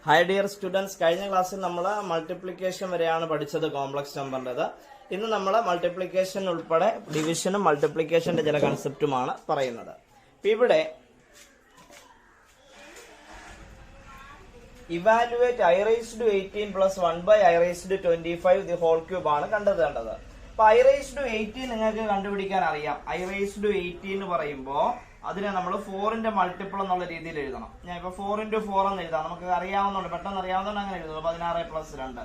Hi dear students, കഴിഞ്ഞ ക്ലാസ്സിൽ നമ്മൾ മൾട്ടിപ്ലിക്കേഷൻ വരെയാണ് പഠിച്ചത് കോംപ്ലക്സ് നമ്പറിൻ്റെത്. ഇന്ന് നമ്മൾ മൾട്ടിപ്ലിക്കേഷൻ ഉൾപ്പെടെ ഡിവിഷനും മൾട്ടിപ്ലിക്കേഷന്റെ ചില കൺസെപ്റ്റുമാണ് പറയുന്നത്. ഇവിടെ evaluate I raised to 18 plus 1 by I raised to 25 the whole cube ആണ് കണ്ടെത്തേണ്ടത്. അപ്പൊ I raised to 18 നിങ്ങൾക്ക് കണ്ടുപിടിക്കാൻ അറിയാം. I raised to 18 എന്ന് പറയുമ്പോൾ അതിനെ നമ്മൾ 4ന്റെ മൾട്ടിപ്പിൾ എന്നുള്ള രീതിയിൽ എഴുതണം. ഞാൻ ഇപ്പൊ 4x4 എന്ന് എഴുതാം. നമുക്ക് അറിയാവുന്നതുകൊണ്ട് പെട്ടെന്ന് അറിയാവുന്നതുകൊണ്ട് അങ്ങനെ എഴുതുള്ളൂ. 16 + 2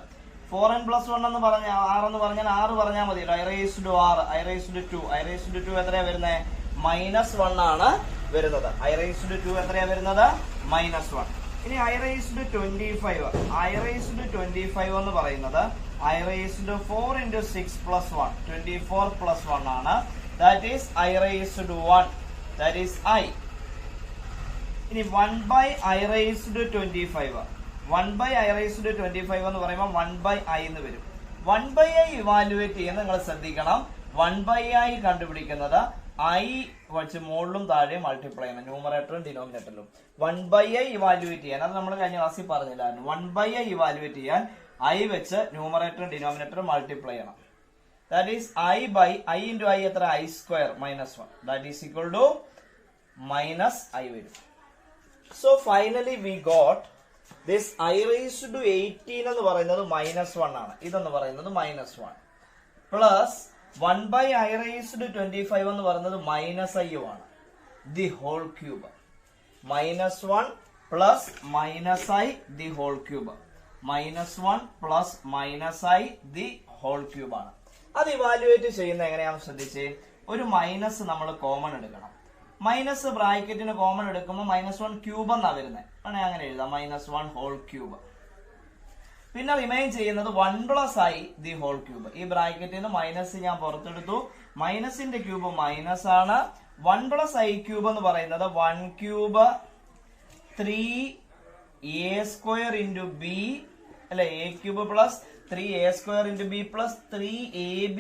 4n + 1 എന്ന് പറഞ്ഞാൽ 6 എന്ന് പറഞ്ഞാൽ 6 പറഞ്ഞാൽ മതി. I raised to 6, I raised to 2, I raised to 2 എത്രയാ വരുന്നത്? -1 ആണ് വരുന്നത്. I raised to 2 എത്രയാ വരുന്നത്? -1. ഇനി I raised to 25, I raised to 25 എന്ന് പറയുന്നത് I raised to 4 × 6 + 1, 24 + 1 ആണ്. That is I raised to 1. That is I. ഇനി 1 by I raised to 25. 1 by I raised to 25 എന്ന് പറയുമ്പോൾ 1 by I എന്ന് വരും. 1 by I ഇവാലുവേറ്റ് ചെയ്യുന്നത് നിങ്ങൾ ശ്രദ്ധിക്കണം. 1 by I കണ്ടുപിടിക്കുന്നത് I വെച്ച് മുകളിലും താഴെയും മൾട്ടിപ്ലൈ ചെയ്യണം, ന്യൂമറേറ്ററും ഡിനോമിനേറ്ററിലും. 1 by I ഇവാലുവേറ്റ് ചെയ്യാൻ, അത് നമ്മൾ കഴിഞ്ഞ ക്ലാസ്സിൽ പറഞ്ഞില്ലായിരുന്നു. 1 by I ഇവാലുവേറ്റ് ചെയ്യാൻ I വെച്ച് ന്യൂമറേറ്ററും ഡിനോമിനേറ്ററും മൾട്ടിപ്ലൈ ചെയ്യണം. That is I by I into I എത്ര? I² -1. That is equal to -I വരും. So finally we got this I raised to 18 എന്ന് പറയുന്നത് -1 ആണ്. ഇതെന്ന് പറയുന്നത് -1 plus 1 by I raised to 25 എന്ന് പറയുന്നത് -I ആണ്. The whole cube. -1 plus -I the whole cube. -1 plus -I the whole cube ആണ്. അത് ഇവാലുവേറ്റ് ചെയ്യുന്ന എങ്ങനെയാണെന്ന് ശ്രദ്ധിച്ച്, ഒരു മൈനസ് നമ്മൾ കോമൺ എടുക്കണം. മൈനസ് ബ്രാക്കറ്റിന് കോമൺ എടുക്കുമ്പോൾ -1³ എന്നാ വരുന്നത്. ആണെങ്കിൽ അങ്ങനെ എഴുതാം, -1 whole cube. പിന്നെ റിമൈൻ ചെയ്യുന്നത് 1 + I the whole cube. ഈ ബ്രാക്കറ്റിന് മൈനസ് ഞാൻ പുറത്തെടുത്തു. മൈനസിന്റെ ക്യൂബ് മൈനസ് ആണ്. 1 + I³ എന്ന് പറയുന്നത് 1³ 3a² × b അല്ലെ, a³ + 3a² × b plus 3ab²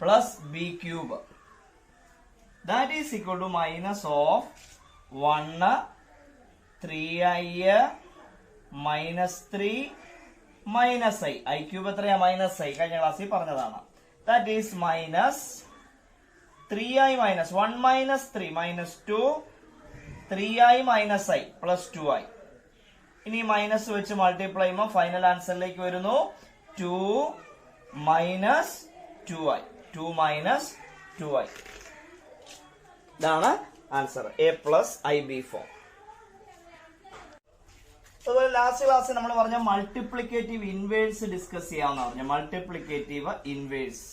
plus b³. That is equal to minus of 1 3i minus 3 minus I. I³ എത്രയാ? -I. കഴിഞ്ഞ ക്ലാസ്സിൽ പറഞ്ഞതാണ്. That is minus 3i minus 1 minus 3 minus 2 3i minus I plus 2i. ഇനി minus വെച്ച് multiply ചെയ്യുമ്പോൾ final ആൻസറിലേക്ക് വരുന്നു 2 minus 2i. 2 minus 2i. ഇതാണ് answer. A plus IB form. അതുപോലെ ലാസ്റ്റ് ക്ലാസ്സിൽ നമ്മൾ പറഞ്ഞ മൾട്ടിപ്ലിക്കേറ്റീവ് ഇൻവേഴ്സ് ഡിസ്കസ് ചെയ്യാമെന്ന് പറഞ്ഞു. Multiplicative inverse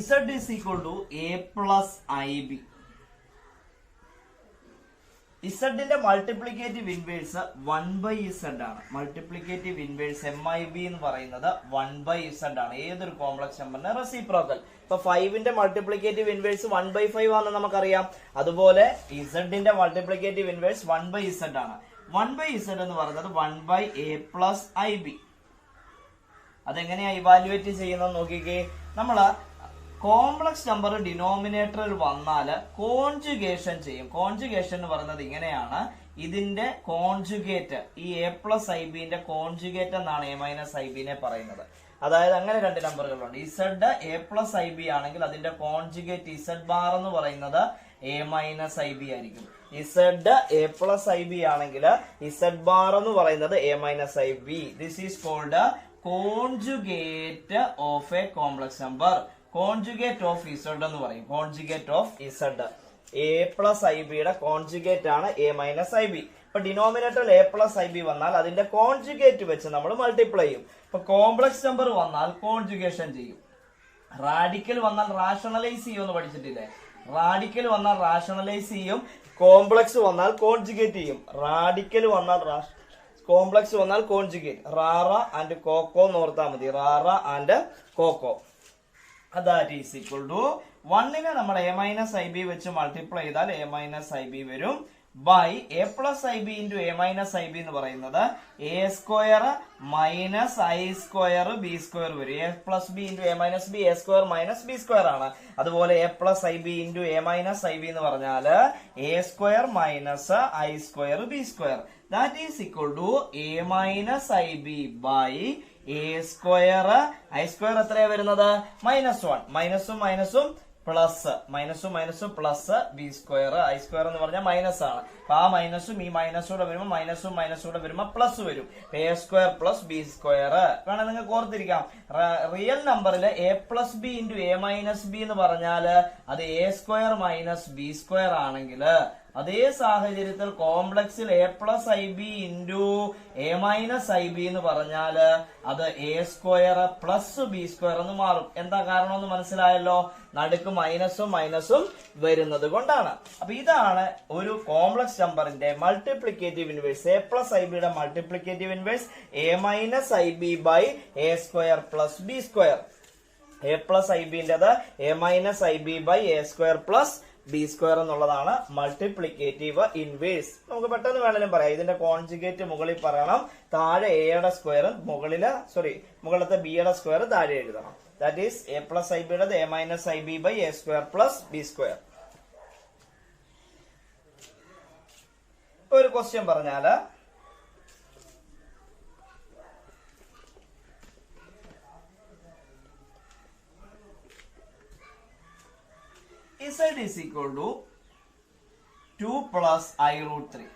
Z is equal to A plus IB. ഇസഡിന്റെ മൾട്ടിപ്ലിക്കേറ്റീവ് ഇൻവേഴ്സ് 1/Z ആണ്. മൾട്ടിപ്ലിക്കേറ്റീവ് ഇൻവേഴ്സ് MIB എന്ന് പറയുന്നത് 1/Z ആണ്. ഏതൊരു കോംപ്ലക്സ് നമ്പറിന്റെ റെസിപ്രോക്കൽ. ഇപ്പൊ 5ന്റെ മൾട്ടിപ്ലിക്കേറ്റീവ് ഇൻവേഴ്സ് 1/5 ആണെന്ന് നമുക്കറിയാം. അതുപോലെ ഇസഡിന്റെ മൾട്ടിപ്ലിക്കേറ്റീവ് ഇൻവേഴ്സ് 1/Z ആണ്. 1/Z എന്ന് പറയുന്നത് 1/A plus IB. അതെങ്ങനെയാ ഇവാലുവേറ്റ് ചെയ്യുന്നത് നോക്കിക്കേ. നമ്മള് കോംപ്ലക്സ് നമ്പർ ഡിനോമിനേറ്ററിൽ വന്നാൽ കോൺജുഗേഷൻ ചെയ്യും. കോൺജുഗേഷൻ എന്ന് പറയുന്നത് ഇങ്ങനെയാണ്. ഇതിന്റെ കോൺജുഗേറ്റ്, ഈ A plus IBന്റെ കോൺജുഗേറ്റ് എന്നാണ് A - IBനെ പറയുന്നത്. അതായത് അങ്ങനെ രണ്ട് നമ്പറുകളുണ്ട്. Z A plus IB ആണെങ്കിൽ അതിന്റെ കോൺജുഗേറ്റ് Z' എന്ന് പറയുന്നത് A - IB ആയിരിക്കും. Z A plus IB ആണെങ്കിൽ Z' എന്ന് പറയുന്നത് A - IB. This is called conjugate of a complex number. Conjugate of Z എന്ന് പറയും. Conjugate of Z. A plus IBയുടെ കോൺജുഗേറ്റ് ആണ് A - IB. ഇപ്പൊ ഡിനോമിനേറ്ററിൽ A plus IB വന്നാൽ അതിന്റെ കോൺജുഗേറ്റ് വെച്ച് നമ്മൾ മൾട്ടിപ്ലൈ ചെയ്യും. ഇപ്പൊ കോംപ്ലക്സ് നമ്പർ വന്നാൽ കോൺജുഗേഷൻ ചെയ്യും. റാഡിക്കൽ വന്നാൽ റാഷണലൈസ് ചെയ്യുമെന്ന് പഠിച്ചിട്ടില്ലേ? റാഡിക്കൽ വന്നാൽ റാഷണലൈസ് ചെയ്യും. കോംപ്ലക്സ് വന്നാൽ കോൺജുഗേറ്റ് ചെയ്യും. റാഡിക്കൽ വന്നാൽ കോംപ്ലക്സ് വന്നാൽ കോൺജുഗേറ്റ്. റാറ ആൻഡ് കോക്കോ എന്ന് ഓർത്താൽ മതി. റാറ ആൻഡ് കോക്കോ. That is equal to 1നെ നമ്മൾ A - IB വെച്ച് മൾട്ടിപ്ലൈ ചെയ്താൽ A - IB വരും. By A plus I B into A minus I B എന്ന് പറയുന്നത് A square minus I square B square വരും. A plus B into A minus B A square minus B square ആണ്. അതുപോലെ A plus I B into A minus I B എന്ന് പറഞ്ഞാല് A square minus I square B square. That is equal to A minus I B by A square. I square എത്രയാ വരുന്നത്? -1. മൈനസും മൈനസും plus, മൈനസും മൈനസും plus B square. I square എന്ന് പറഞ്ഞാൽ മൈനസ് ആണ്. അപ്പൊ ആ മൈനസും ഈ മൈനസൂടെ വരുമ്പോൾ മൈനസും മൈനസൂടെ വരുമ്പോൾ പ്ലസ് വരും. A square plus B square വേണം നിങ്ങൾക്ക് ഓർത്തിരിക്കാം. റിയൽ നമ്പറിൽ A plus B into A minus B എന്ന് പറഞ്ഞാല് അത് A square minus B square ആണെങ്കിൽ, അതേ സാഹചര്യത്തിൽ കോംപ്ലക്സിൽ A plus I B into A minus I B എന്ന് പറഞ്ഞാല് അത് A square plus B square എന്ന് മാറും. എന്താ കാരണം എന്ന് മനസ്സിലായല്ലോ? നടുക്ക് മൈനസും മൈനസും വരുന്നത് കൊണ്ടാണ്. അപ്പൊ ഇതാണ് ഒരു കോംപ്ലക്സ് നമ്പറിന്റെ multiplicative inverse. A plus I ബിയുടെ multiplicative inverse A minus I B by A square plus B square. A plus I ബിന്റേത് A minus I B by A square plus B square എന്നുള്ളതാണ് multiplicative inverse. നമുക്ക് പെട്ടെന്ന് വേണമെങ്കിലും പറയാം. ഇതിന്റെ conjugate മുകളിൽ പറയണം, താഴെ എയുടെ സ്ക്വയർ മുകളിലത്തെ ബിയുടെ സ്ക്വയർ താഴെ എഴുതണം. That is A plus I ബിയുടെ A minus I B by A square plus B square. ഒരു ക്വസ്റ്റ്യൻ പറഞ്ഞാല് Z is equal to 2 plus I root 3.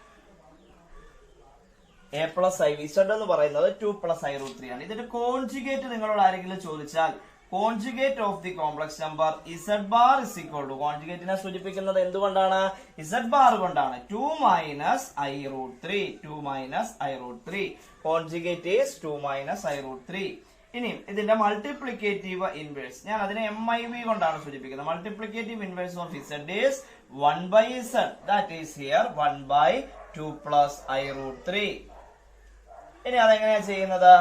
A plus I V Z എന്ന് പറയുന്നത് 2 plus I root 3 ആണ്. ഇതിന്റെ conjugate നിങ്ങളോട് ആരെങ്കിലും ചോദിച്ചാൽ conjugate of the complex number Z bar is equal to, കോൺജുഗേറ്റിനെ സൂചിപ്പിക്കുന്നത് എന്തുകൊണ്ടാണ്? Z bar കൊണ്ടാണ്. 2 minus I root 3. 2 minus I root 3. Conjugate is 2 minus I root 3. ഇനി ഇതിന്റെ മൾട്ടിപ്ലിക്കേറ്റീവ് ഇൻവേഴ്സ് ഞാൻ അതിനെ MIV കൊണ്ടാണ് സൂചിപ്പിക്കുന്നത്. Multiplicative inverse of Z is 1 by Z. That is here 1 by 2 plus I root 3. ഇനി അതെങ്ങനെയാ ചെയ്യുന്നത്?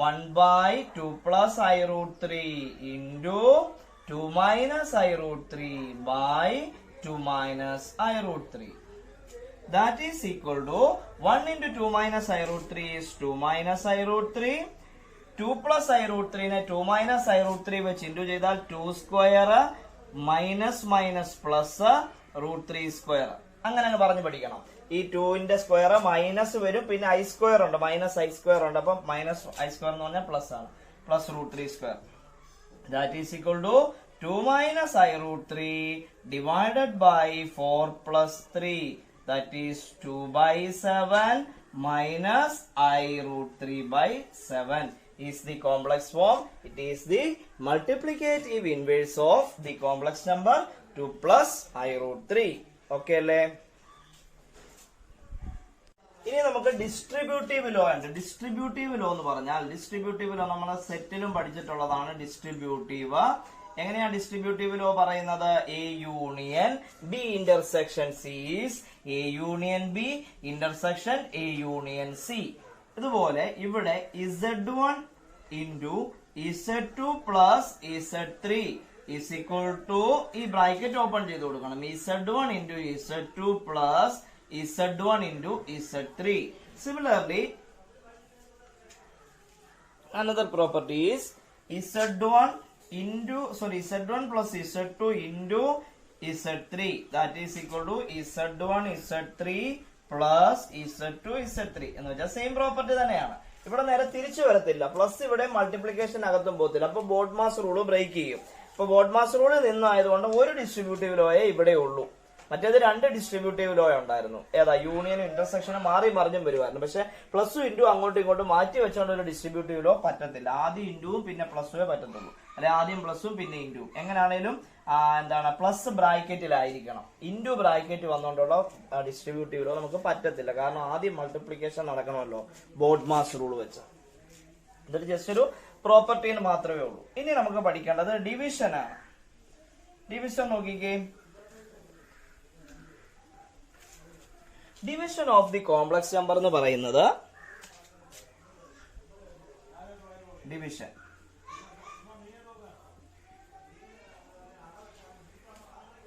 1 by 2 plus I root 3 into 2 minus I root 3 by 2 minus I root 3. That is equal to 1 into 2 minus I root 3 is 2 minus I root 3. 2 plus I root 3 നെ 2 minus I root 3 വെച്ച് into ചെയ്താൽ 2 square minus minus plus root 3 square. അങ്ങനെ പറഞ്ഞു പഠിക്കണം. ഈ 2ന്റെ square minus വരും, പിന്നെ ഐ സ്ക്വയർ ഉണ്ട്, മൈനസ് ഐ സ്ക്വയർ ഉണ്ട്. അപ്പം മൈനസ് ഐ സ്ക്വയർ എന്ന് പറഞ്ഞാൽ പ്ലസ് ആണ്, plus root 3 square. That is equal to 2 minus I root 3 divided by 4 plus 3. That is 2 by 7 minus I root 3 by 7. Is the complex form. It is the multiplicative inverse of the complex number 2 plus I root 3. Okay അല്ലേ? ഇനി നമുക്ക് distributive law ഉണ്ട്. Distributive law എന്ന് പറഞ്ഞാൽ, distributive law നമ്മളെ സെറ്റിലും പഠിച്ചിട്ടുള്ളതാണ്. Distributive എങ്ങനെയാ distributive law പറയുന്നത്? A union B intersection C is A union B intersection A union C. ഇതുപോലെ ഇവിടെ Z1 into Z2 plus Z3 is equal to, ഈ ബ്രാക്കറ്റ് ഓപ്പൺ ചെയ്ത് കൊടുക്കണം, Z1 into Z2 plus Z1 into Z3. Similarly, another property is Z1 plus Z2 into Z3. That is equal to Z1 Z3 plus Z2 Z3 എന്ന് വെച്ചാൽ same property തന്നെയാണ്. ഇവിടെ നേരെ തിരിച്ചു വരത്തില്ല. പ്ലസ് ഇവിടെ മൾട്ടിപ്ലിക്കേഷൻ അകത്തും പോകത്തില്ല. അപ്പൊ ബോഡ് മാസ് റൂള് ബ്രേക്ക് ചെയ്യും. ഇപ്പൊ ബോഡ് മാസ് റൂള് നിന്നായതുകൊണ്ട് ഒരു ഡിസ്ട്രിബ്യൂട്ടീവ് ലോയെ ഇവിടെ ഉള്ളൂ. മറ്റേത് 2 ഡിസ്ട്രിബ്യൂട്ടീവ് ലോ ഉണ്ടായിരുന്നു. ഏതാ? യൂണിയനും ഇന്റർസെക്ഷനും മാറി മറിഞ്ഞും വരുമായിരുന്നു. പക്ഷെ പ്ലസും ഇൻറ്റു അങ്ങോട്ടും ഇങ്ങോട്ടും മാറ്റി വെച്ചുകൊണ്ട് ഒരു ഡിസ്ട്രിബ്യൂട്ടീവ് ലോ പറ്റത്തില്ല. ആദ്യം ഇൻറ്റുവും പിന്നെ പ്ലസുവേ പറ്റത്തുള്ളൂ. അല്ലെ ആദ്യം പ്ലസും പിന്നെ ഇൻറ്റുവും. എങ്ങനെയാണേലും പ്ലസ് ബ്രാക്കറ്റിലായിരിക്കണം. ഇൻറ്റു ബ്രാക്കറ്റ് വന്നുകൊണ്ടുള്ള ഡിസ്ട്രിബ്യൂട്ടീവ് ലോ നമുക്ക് പറ്റത്തില്ല. കാരണം ആദ്യം മൾട്ടിപ്ലിക്കേഷൻ നടക്കണമല്ലോ ബോഡ് മാസ് റൂൾ വെച്ച്. ഇതൊരു ജസ്റ്റ് ഒരു പ്രോപ്പർട്ടിന് മാത്രമേ ഉള്ളൂ. ഇനി നമുക്ക് പഠിക്കേണ്ടത് ഡിവിഷൻ ആണ്. ഡിവിഷൻ നോക്കിക്കേ. Division of the complex number എന്ന് പറയുന്നത് division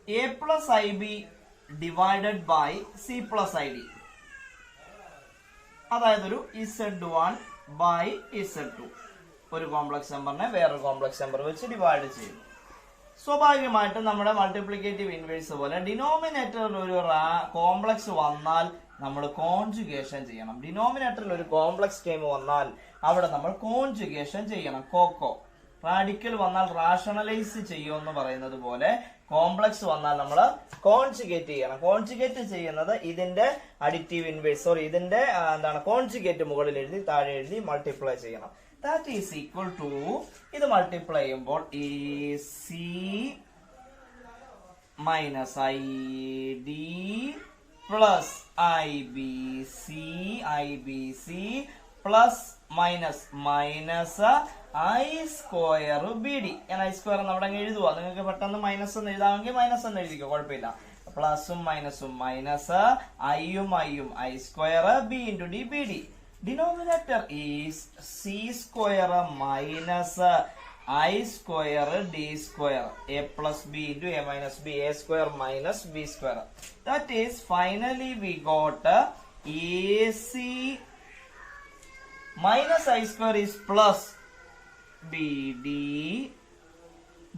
A plus I B divided by C plus I D. അതായത് ഒരു Z1 ബൈ Z2. ഒരു കോംപ്ലക്സ് നമ്പറിനെ വേറൊരു കോംപ്ലക്സ് നമ്പർ വെച്ച് ഡിവൈഡ് ചെയ്യുന്നു. സ്വാഭാവികമായിട്ടും നമ്മുടെ മൾട്ടിപ്ലിക്കേറ്റീവ് ഇൻവേഴ്സ് പോലെ ഡിനോമിനേറ്ററിൽ ഒരു കോംപ്ലക്സ് വന്നാൽ നമ്മൾ കോൺജുഗേഷൻ ചെയ്യണം. ഡിനോമിനേറ്ററിൽ ഒരു കോംപ്ലക്സ് ടേം വന്നാൽ അവിടെ നമ്മൾ കോൺജുഗേഷൻ ചെയ്യണം. കോക്കോ റാഡിക്കൽ വന്നാൽ റാഷണലൈസ് ചെയ്യുമെന്ന് പറയുന്നത് പോലെ കോംപ്ലക്സ് വന്നാൽ നമ്മൾ കോൺജുഗേറ്റ് ചെയ്യണം. കോൺജുഗേറ്റ് ചെയ്യുന്നത് ഇതിന്റെ അഡിറ്റീവ് ഇൻവേഴ്സ് ഇതിന്റെ കോൺജുഗേറ്റ് മുകളിൽ എഴുതി താഴെ എഴുതി മൾട്ടിപ്ലൈ ചെയ്യണം. That is equal to ഇത് മൾട്ടിപ്ലൈ ചെയ്യുമ്പോൾ AC minus ID plus IBC plus minus I square BD. ഞാൻ I സ്ക്വയർ നമ്മുടെ അങ്ങ് എഴുതുക. നിങ്ങൾക്ക് പെട്ടെന്ന് മൈനസ് എന്ന് എഴുതാമെങ്കിൽ മൈനസ് എന്ന് എഴുതിക്കോ, കുഴപ്പമില്ല. പ്ലസും മൈനസ് ഐയും I square B into D BD. Denominator is C square minus I square D square. A plus B into A minus B. A square minus B square. That is finally we got AC minus I square is plus BD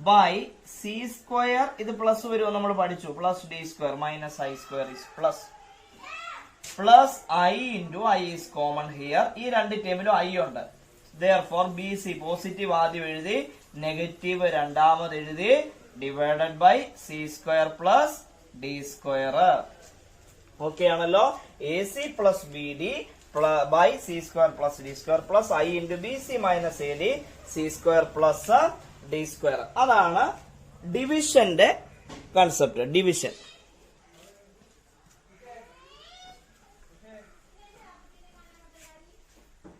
by C square. ഇത് പ്ലസ് വരുമോ നമ്മൾ പഠിച്ചു. പ്ലസ് D square minus I square is plus. പ്ലസ് I into I is common here. ഈ രണ്ട് ടേമിലും I ഉണ്ട്. Therefore BC പോസിറ്റീവ് ആദ്യം എഴുതി, നെഗറ്റീവ് രണ്ടാമത് എഴുതി, divided by C square plus D square. Okay ആണല്ലോ. AC plus BD by C square plus D square plus I into BC minus AD C square plus D square. അതാണ് ഡിവിഷന്റെ concept. Division.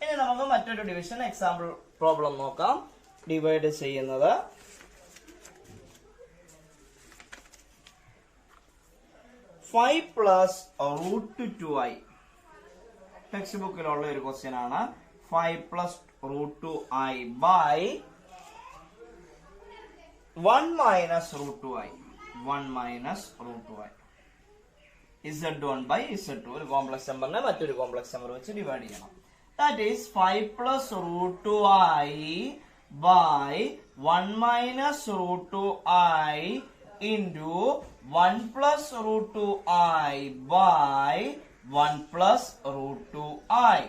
ഇനി നമുക്ക് മറ്റൊരു division example problem നോക്കാം. Divide ചെയ്യുന്നത് 5 plus √2i. Text ബുക്കിലുള്ള ഒരു question ആണ്. 5 plus √2i by 1 minus √2i. 1 minus √2i. Z1 by Z2. ഒരു കോംപ്ലക്സ് നമ്പറിനെ മറ്റൊരു കോംപ്ലക്സ് നമ്പർ വെച്ച് ഡിവൈഡ് ചെയ്യണം. That is 5 plus √2i by 1 minus √2i into 1 plus √2i by 1 plus √2i.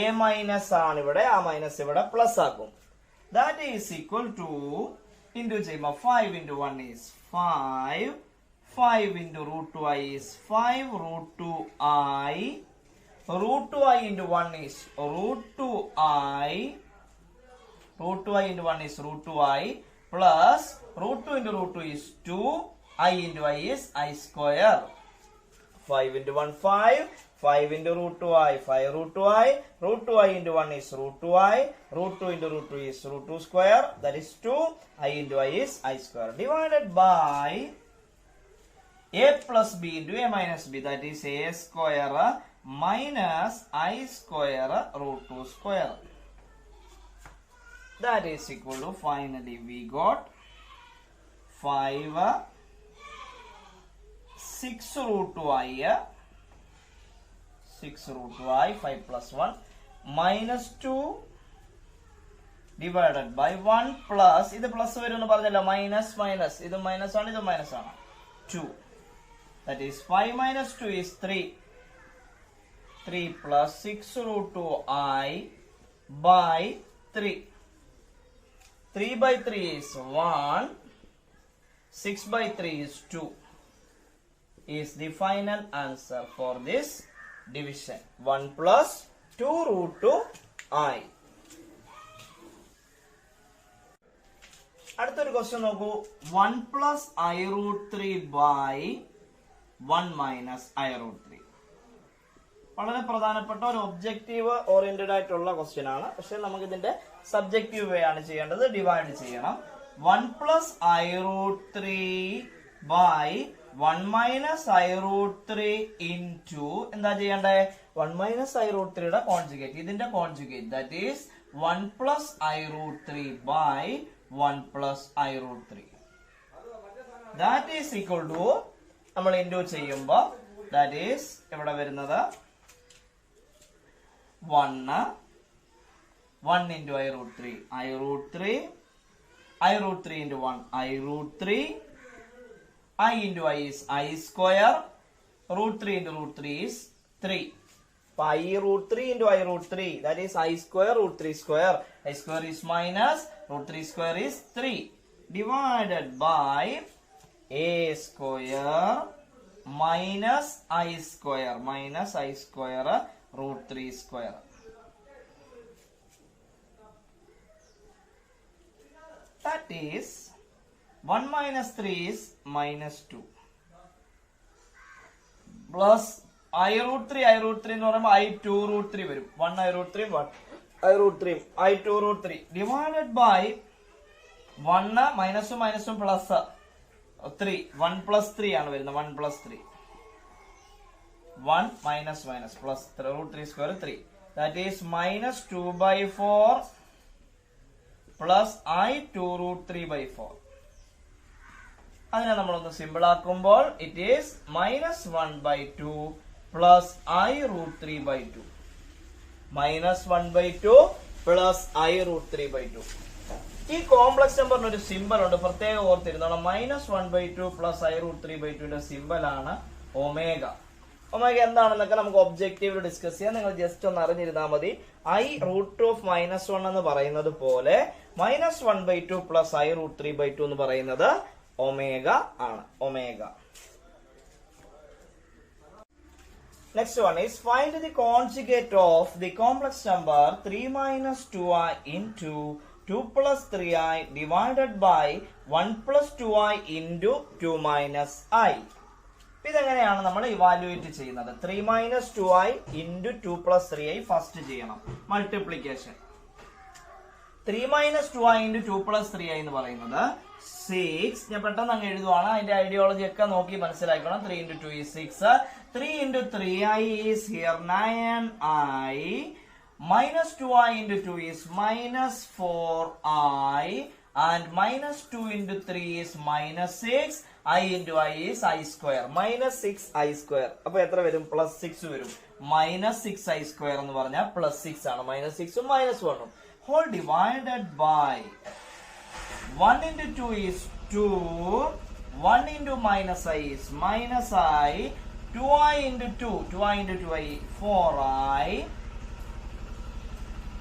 A minus ആണ് ഇവിടെ, ആ മൈനസ് ഇവിടെ പ്ലസ് ആക്കും. That is equal to into ചെയ്യുമ്പോൾ 5 into 1 is 5. 5 into √2i is 5 √2i. √2i into 1 is √2i. √2i into 1 is √2i plus √2 into √2 is 2. I into I is I square. 5 into 1 5. 5 into √2i 5 √2i. √2i into 1 is √2i. √2 into √2 is √2 square. That is 2. I into I is I square. Divided by A plus B into A minus B. That is A square minus I square √2 square. That is equal to finally we got 5 6 √2i 5 plus 1 minus 2 divided by 1 plus ഇത് plus വരുമെന്ന് പറഞ്ഞല്ലോ, minus ഇത് minus ആണ്, ഇത് minus ആണ്, 2. That is 5 minus 2 is 3. 3 plus 6 √2i by 3. 3 by 3 is 1. 6 by 3 is 2. Is the final answer for this division. 1 plus 2 √2i. അടുത്തൊരു question നോക്കൂ. 1 plus I√3 by 1 minus I√3. വളരെ പ്രധാനപ്പെട്ട ഒരു ഒബ്ജക്റ്റീവ് ഓറിയന്റഡ് ആയിട്ടുള്ള ക്വസ്റ്റ്യൻ ആണ്. പക്ഷെ നമുക്ക് ഇതിന്റെ സബ്ജക്റ്റീവ് വേ ആണ് ചെയ്യേണ്ടത്. ഡിവൈഡ് ചെയ്യണം. 1 plus I√3 by 1 minus I√3 into എന്താ ചെയ്യണ്ടേ? 1 minus I√3യുടെ കോൺജുഗേറ്റ്, ഇതിന്റെ conjugate, that is 1 plus I√3 by 1 plus I√3. That is equal to നമ്മൾ ഇൻറ്റു ചെയ്യുമ്പോൾ ദാറ്റ് ഈസ് ഇവിടെ വരുന്നത് 1 into I root 3. I root 3 into 1. I root 3. I into I is I square. Root 3 into root 3 is 3. I root 3 into I root 3. That is I square root 3 square. I square is minus. Root 3 square is 3. Divided by A square minus I square. Minus I square root 3 square. That is 1 minus 3 is minus 2 plus I root 3 എന്ന് പറയുമ്പോൾ I 2 root 3 വരും. 1 I root 3 1 I root 3 I 2 root 3 divided by 1 മൈനസും plus 3 1 plus 3 ആണ് വരുന്നത്. 1 plus 3 1 minus plus root 3 square 3. That is minus 2 by 4 plus I 2 root 3 by 4. അതിനെ നമ്മളൊന്ന് simple ആക്കുമ്പോൾ it is minus 1 by 2 plus I root 3 by 2. Minus 1 by 2 plus I root 3 by 2. ഈ complex നമ്പറിന് ഒരു simple ഉണ്ട്, പ്രത്യേകം ഓർത്തിരുന്നോണം. Minus 1 by 2 plus I root 3 by 2 simple ആണ് ഒമേഗ. ഒമേഗ എന്താണെന്നൊക്കെ നമുക്ക് ഒബ്ജക്റ്റീവിൽ ഡിസ്കസ് ചെയ്യാം. നിങ്ങൾ ജസ്റ്റ് ഒന്ന് അറിഞ്ഞിരുന്നാൽ മതി. I root of minus 1 എന്ന് പറയുന്നത് പോലെ minus 1 by 2 plus I root 3 by 2 എന്ന് പറയുന്നത് ഒമേഗ ആണ്. Omega. Next one is find the conjugate of the complex number 3 minus 2i into 2 plus 3i divided by 1 plus 2i into 2 minus i. ഇതെങ്ങനെയാണ് നമ്മൾ evaluate ചെയ്യുന്നത്? 3 minus 2i into 2 plus 3i first ചെയ്യണം. Multiplication 3 minus 2i into 2 plus 3i എന്ന് പറയുന്നത് 6. ഞാൻ പെട്ടെന്ന് അങ്ങ് എഴുതുവാണ്. അതിന്റെ ഐഡിയോളജി ഒക്കെ നോക്കി മനസ്സിലാക്കണം. 3 into 2 is 6. 3 into 3i is here 9i. Minus 2i into 2 is minus 4i. And minus 2 into 3 is minus 6. I into I is I square. Minus 6i square. അപ്പൊ എത്ര വരും? പ്ലസ് 6 വരും. Minus 6i square എന്ന് പറഞ്ഞാൽ plus 6 ആണ്. Minus 6 ഉം minus 1 ഉം. Whole divided by 1 into 2 is 2. 1 into minus I is minus I. 2i into 2. 2i into 2i 4i.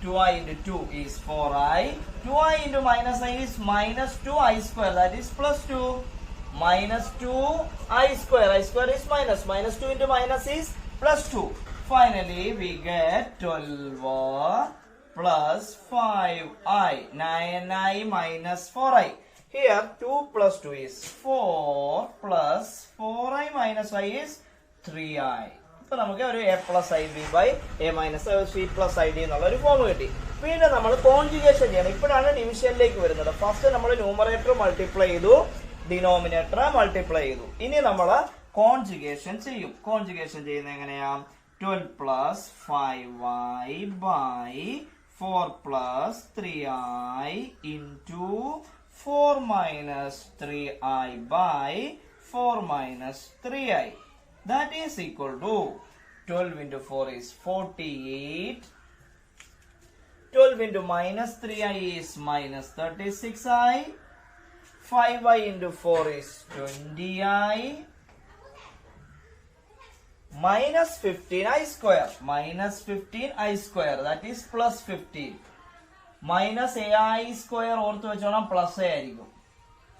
2i into 2 is 4i. 2i into minus I is minus 2i square. That is plus 2. Minus 2i square. I square is minus. Minus 2 into minus is plus 2. Finally, we get 12 plus 5i. 9i minus 4i. Here 2 plus 2 is 4 plus 4i minus i is 3i. ഇപ്പൊ നമുക്ക് ഒരു a plus ib by a minus c plus id എന്നുള്ള ഒരു form കിട്ടി. പിന്നെ നമ്മൾ conjugation ചെയ്യണം. ഇപ്പോഴാണ് ഡിവിഷനിലേക്ക് വരുന്നത്. ഫസ്റ്റ് നമ്മൾ ന്യൂമറേറ്റർ മൾട്ടിപ്ലൈ ചെയ്തു, ഡിനോമിനേറ്റർ മൾട്ടിപ്ലൈ ചെയ്തു. ഇനി നമ്മൾ കോൺജുഗേഷൻ ചെയ്യും. കോൺജുഗേഷൻ ചെയ്യുന്നത് എങ്ങനെയാ? 12 plus 5y by 4 plus 3i into 4 minus 3i by 4 minus 3i. That is equal to 12 into 4 is 48. 12 into minus 3i is minus 36i. 5i into 4 is 20i. Minus 15i square. Minus 15i square. That is plus 15. Minus ai square ഓർത്ത് വെച്ചോണം plus A ആയിരിക്കും.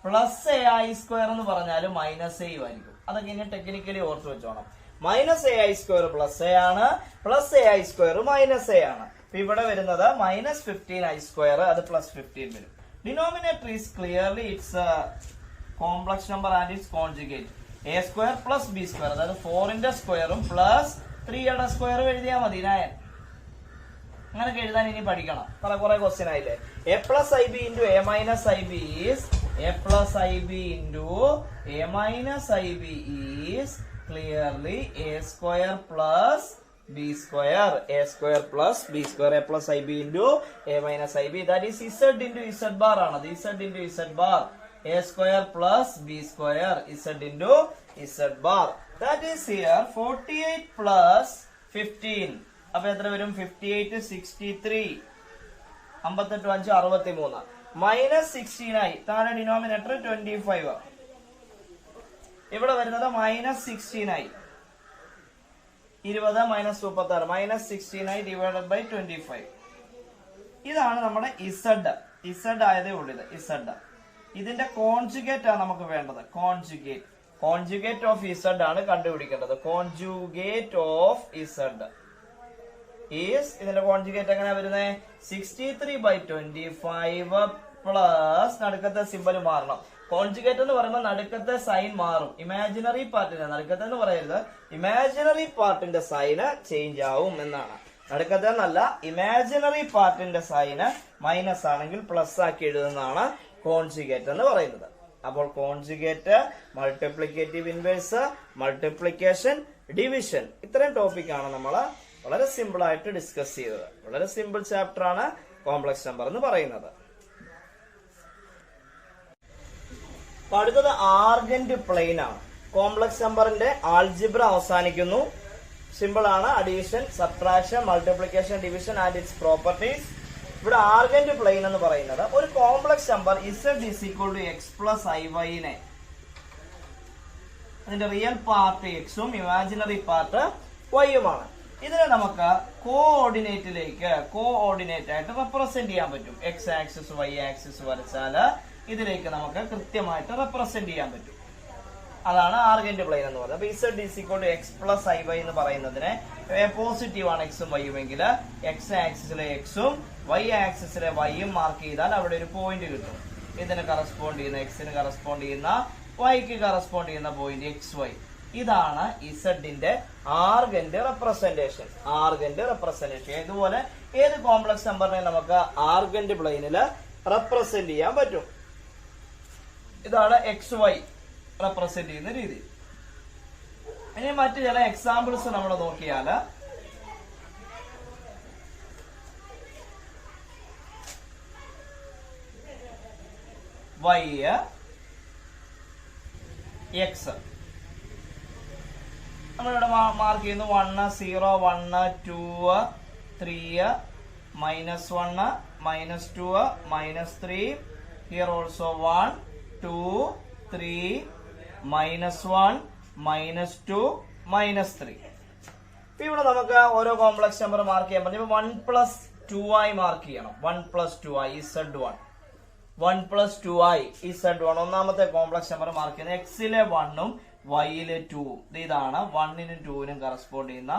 Plus A I square എന്ന് പറഞ്ഞാൽ minus A ആയിരിക്കും. അതൊക്കെ ഇനി technically ഓർത്ത് വെച്ചോണം. Minus A I square plus A ആണ്. Plus A I square minus A ആണ്. ഇപ്പൊ ഇവിടെ വരുന്നത് മൈനസ് 15i സ്ക്വയർ, അത് പ്ലസ് 15 വരും. Denominator is clearly it's a complex number and its conjugate. A square plus b square. അതായത് 4ന്റെ സ്ക്വയറും plus 3യുടെ സ്ക്വയറും എഴുതിയാൽ മതി. 9 അങ്ങനെയൊക്കെ എഴുതാൻ ഇനി പഠിക്കണം. കുറെ ക്വസ്റ്റ്യൻ ആയില്ലേ. a plus ib into a minus ib is a plus ib into a minus ib is clearly a square plus b square. A square plus b square. A plus ib into a minus ib. That is z into z bar ആണ്. z into z bar. a square plus b square z into z bar. That is here 48 plus 15. അപ്പൊ എത്ര വരും? 58 63 58 5 63 minus 16 ആയി. താഴെ denominator 25. ഇവിടെ വരുന്നത് minus 16 ആയി. 20 minus 36 minus 16 ആയി ഡിവൈഡഡ് ബൈ 25. ഇതാണ് നമ്മുടെ ഇസഡ്. ഇസഡ് ആയതേ ഉള്ളൂ ഇത് ഇസഡ്. ഇതിന്റെ കോൺജുഗേറ്റ് ആണ് നമുക്ക് വേണ്ടത്. കോൺജുഗേറ്റ് ഓഫ് ഇസഡ് ആണ് കണ്ടുപിടിക്കേണ്ടത്. കോൺജുഗേറ്റ് ഓഫ് ഇസഡ് ഈസ്, ഇതിന്റെ കോൺജുഗേറ്റ് എങ്ങനെയാ വരുന്നത്? 63/25 പ്ലസ് നടുക്കത്തെ സിമ്പൽ മാറണം. കോൺജുഗേറ്റ് എന്ന് പറയുമ്പോൾ നടുക്കത്തെ സൈൻ മാറും. ഇമാജിനറി പാർട്ടിന്റെ നടുക്കത്തെ എന്ന് പറയരുത്, ഇമാജിനറി പാർട്ടിന്റെ സൈന് ചേഞ്ച് ആവും എന്നാണ്. നടുക്കത്തെ എന്നല്ല, ഇമാജിനറി പാർട്ടിന്റെ സൈന് മൈനസ് ആണെങ്കിൽ പ്ലസ് ആക്കി എഴുതുന്നതാണ് കോൺജുഗേറ്റ് എന്ന് പറയുന്നത്. അപ്പോൾ conjugate, multiplicative inverse, multiplication, division, ഇത്രയും ടോപ്പിക്കാണ് നമ്മൾ വളരെ സിമ്പിൾ ആയിട്ട് ഡിസ്കസ് ചെയ്തത്. വളരെ സിമ്പിൾ ചാപ്റ്റർ ആണ് കോംപ്ലക്സ് നമ്പർ എന്ന് പറയുന്നത്. അടുത്തത് ആർഗന്റ് പ്ലെയിൻ ആണ്. കോംപ്ലക്സ് നമ്പറിന്റെ ആൾജിബ്ര അവസാനിക്കുന്നു. സിമ്പിൾ ആണ്. Addition, subtraction, multiplication, division and its properties. ഇവിടെ ആർഗന്റ് പ്ലെയിൻ എന്ന് പറയുന്നത് ഒരു complex number z is equal to x plus iy നെ അതിന്റെ റിയൽ പാർട്ട് എക്സും ഇമാജിനറി പാർട്ട് വൈയുമാണ്. ഇതിനെ നമുക്ക് കോഓർഡിനേറ്റ് ആയിട്ട് റെപ്രസെന്റ് ചെയ്യാൻ പറ്റും. എക്സ് ആക്സിസ് വൈ ആക്സിസ് വരച്ചാൽ ഇതിലേക്ക് നമുക്ക് കൃത്യമായിട്ട് റെപ്രസെന്റ് ചെയ്യാൻ പറ്റും. അതാണ് ആർഗന്റ് പ്ലെയിൻ എന്ന് പറയുന്നത്. അപ്പൊ z is equal to x plus iy എന്ന് പറയുന്നതിനെ പോസിറ്റീവ് ആണ് എക്സും വൈയും എങ്കിൽ എക്സ് ആക്സിസിലെ എക്സും വൈ ആക്സിസിലെ വൈയും മാർക്ക് ചെയ്താൽ അവിടെ ഒരു പോയിന്റ് കിട്ടും. ഇതിന് കറസ്പോണ്ട് ചെയ്യുന്ന എക്സിന് കറസ്പോണ്ട് ചെയ്യുന്ന വൈക്ക് കറസ്പോണ്ട് ചെയ്യുന്ന പോയിന്റ് എക്സ് വൈ. ഇതാണ് ഇസഡിന്റെ ആർഗന്റ് റെപ്രസെന്റേഷൻ. ഇതുപോലെ ഏത് കോംപ്ലക്സ് നമ്പറിനെ നമുക്ക് ആർഗന്റ് പ്ലെയിനിൽ റെപ്രസെന്റ് ചെയ്യാൻ പറ്റും. ഇതാണ് എക്സ് വൈ റെപ്രസെന്റ് ചെയ്യുന്ന രീതി. ഇനി മറ്റു ചില എക്സാമ്പിൾസ് നമ്മൾ നോക്കിയാൽ വൈ എക്സ് നമ്മളിവിടെ മാർക്ക് ചെയ്യുന്നു 1 0 1 2 3 -1 -2 -3. Here also 1 2 3 -1 -2 -3. ഇവിടെ നമുക്ക് ഓരോ കോംപ്ലക്സ് നമ്പർ മാർക്ക് ചെയ്യാൻ പറ്റും. 1+2 ആയി മാർക്ക് ചെയ്യണം. 1+2i z1 1+2i z1 ഒന്നാമത്തെ കോംപ്ലക്സ് നമ്പർ മാർക്ക് ചെയ്യുന്നത്. എക്സിലെ 1ഉം വൈയിലെ 2ഉം. ഇതാണ് 1നും 2നും കറസ്പോണ്ട് ചെയ്യുന്ന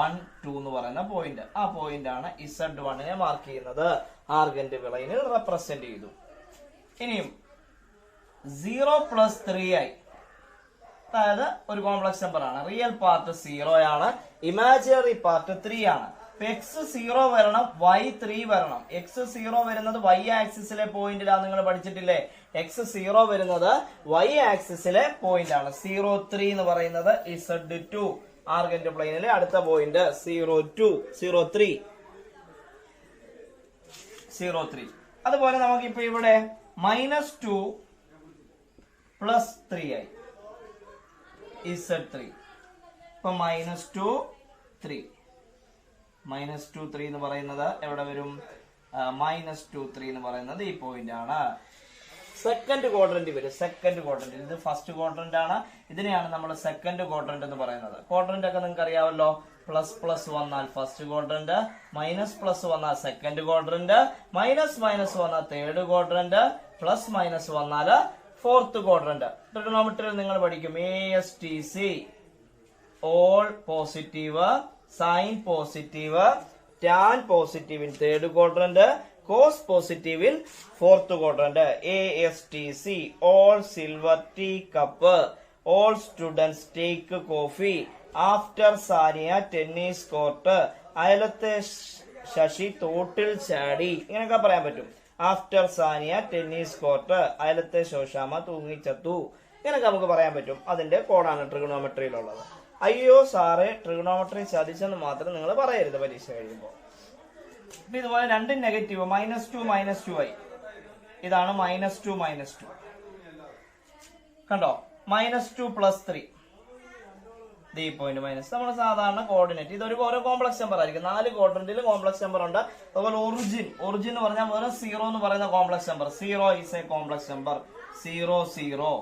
1 2 എന്ന് പറയുന്ന പോയിന്റ്. ആ പോയിന്റ് ആണ് z1നെ മാർക്ക് ചെയ്യുന്നത്. ആർഗന്റ് പ്ലെയിനിൽ റെപ്രസെന്റ് ചെയ്തു. ഇനിയും 0+3i, അതായത് ഒരു കോംപ്ലക്സ് നമ്പർ ആണ്. റിയൽ പാർട്ട് 0 ആണ്, ഇമാജിനറി പാർട്ട് 3 ആണ്. എക്സ് 0 വരണം, വൈ 3 വരണം. എക്സ് 0 വരുന്നത് വൈ ആക്സിസിലെ പോയിന്റിലാണ്. നിങ്ങൾ പഠിച്ചിട്ടില്ലേ? എക്സ് 0 വരുന്നത് വൈ ആക്സിസിലെ പോയിന്റ് ആണ്. 0 3 എന്ന് പറയുന്നത് z2 ആർഗന്റ് പ്ലെയിനിലെ അടുത്ത പോയിന്റ് 0 3. അതുപോലെ നമുക്ക് ഇപ്പൊ ഇവിടെ -2 + 3i z3. ഇപ്പൊ -2 3 എന്ന് പറയുന്നത് എവിടെ വരും? -2 3 എന്ന് പറയുന്നത് ഈ പോയിന്റ് ആണ്. സെക്കൻഡ് ക്വാഡ്രന്റ് വരും. ഇത് ഫസ്റ്റ് ക്വാഡ്രന്റ് ആണ്. ഇതിനെയാണ് നമ്മൾ സെക്കൻഡ് ക്വാഡ്രന്റ് എന്ന് പറയുന്നത്. ക്വാഡ്രന്റ് ഒക്കെ നിങ്ങൾക്ക് അറിയാമല്ലോ. പ്ലസ് വന്നാൽ ഫസ്റ്റ് ക്വാഡ്രന്റ്, മൈനസ് വന്നാൽ സെക്കൻഡ് ക്വാഡ്രന്റ്, മൈനസ് വന്നാൽ തേർഡ് ക്വാഡ്രന്റ്, പ്ലസ് വന്നാൽ ഫോർത്ത് ക്വാഡ്രന്റ്. ട്രിഗണോമെട്രിയിൽ നിങ്ങൾ പഠിക്കും ASTC, all positive, sine positive, tan positive in third quadrant, cos positive in fourth quadrant. ASTC, all silver tea cup, all students take coffee, after Sania tennis court, അയലത്തെ ശശി തോട്ടിൽ ചാടി. ഇങ്ങനെയൊക്കെ പറയാൻ പറ്റും. ആഫ്റ്റർ സാനിയ ടെന്നീസ് കോർട്ട്, അയലത്തെ ശോശാമ തൂങ്ങിച്ചത്തു. ഇങ്ങനെയൊക്കെ നമുക്ക് പറയാൻ പറ്റും. അതിന്റെ കോഡാണ് ട്രിഗണോമെട്രിയിലുള്ളത്. അയ്യോ സാറേ ട്രിഗണോമെട്രി ചതിച്ചെന്ന് മാത്രം നിങ്ങൾ പറയരുത് പരീക്ഷ കഴിയുമ്പോൾ. ഇതുപോലെ രണ്ടും നെഗറ്റീവ്, -2 -2i. ഇതാണ് -2 -2. കണ്ടോ, -2 + 3 ഈ പോയിന്റ് മൈനസ് നമ്മൾ സാധാരണ കോർഡിനേറ്റ്. ഇതൊരു ഓരോ കോംപ്ലക്സ് നമ്പർ ആയിരിക്കും. 4 ക്വാഡ്രന്റിൽ കോംപ്ലക്സ് നമ്പർ ഉണ്ട്. അതുപോലെ ഒറിജിൻ എന്ന് പറഞ്ഞാൽ വെറും 0 എന്ന് പറയുന്ന complex number. 0 is A complex number. 0 0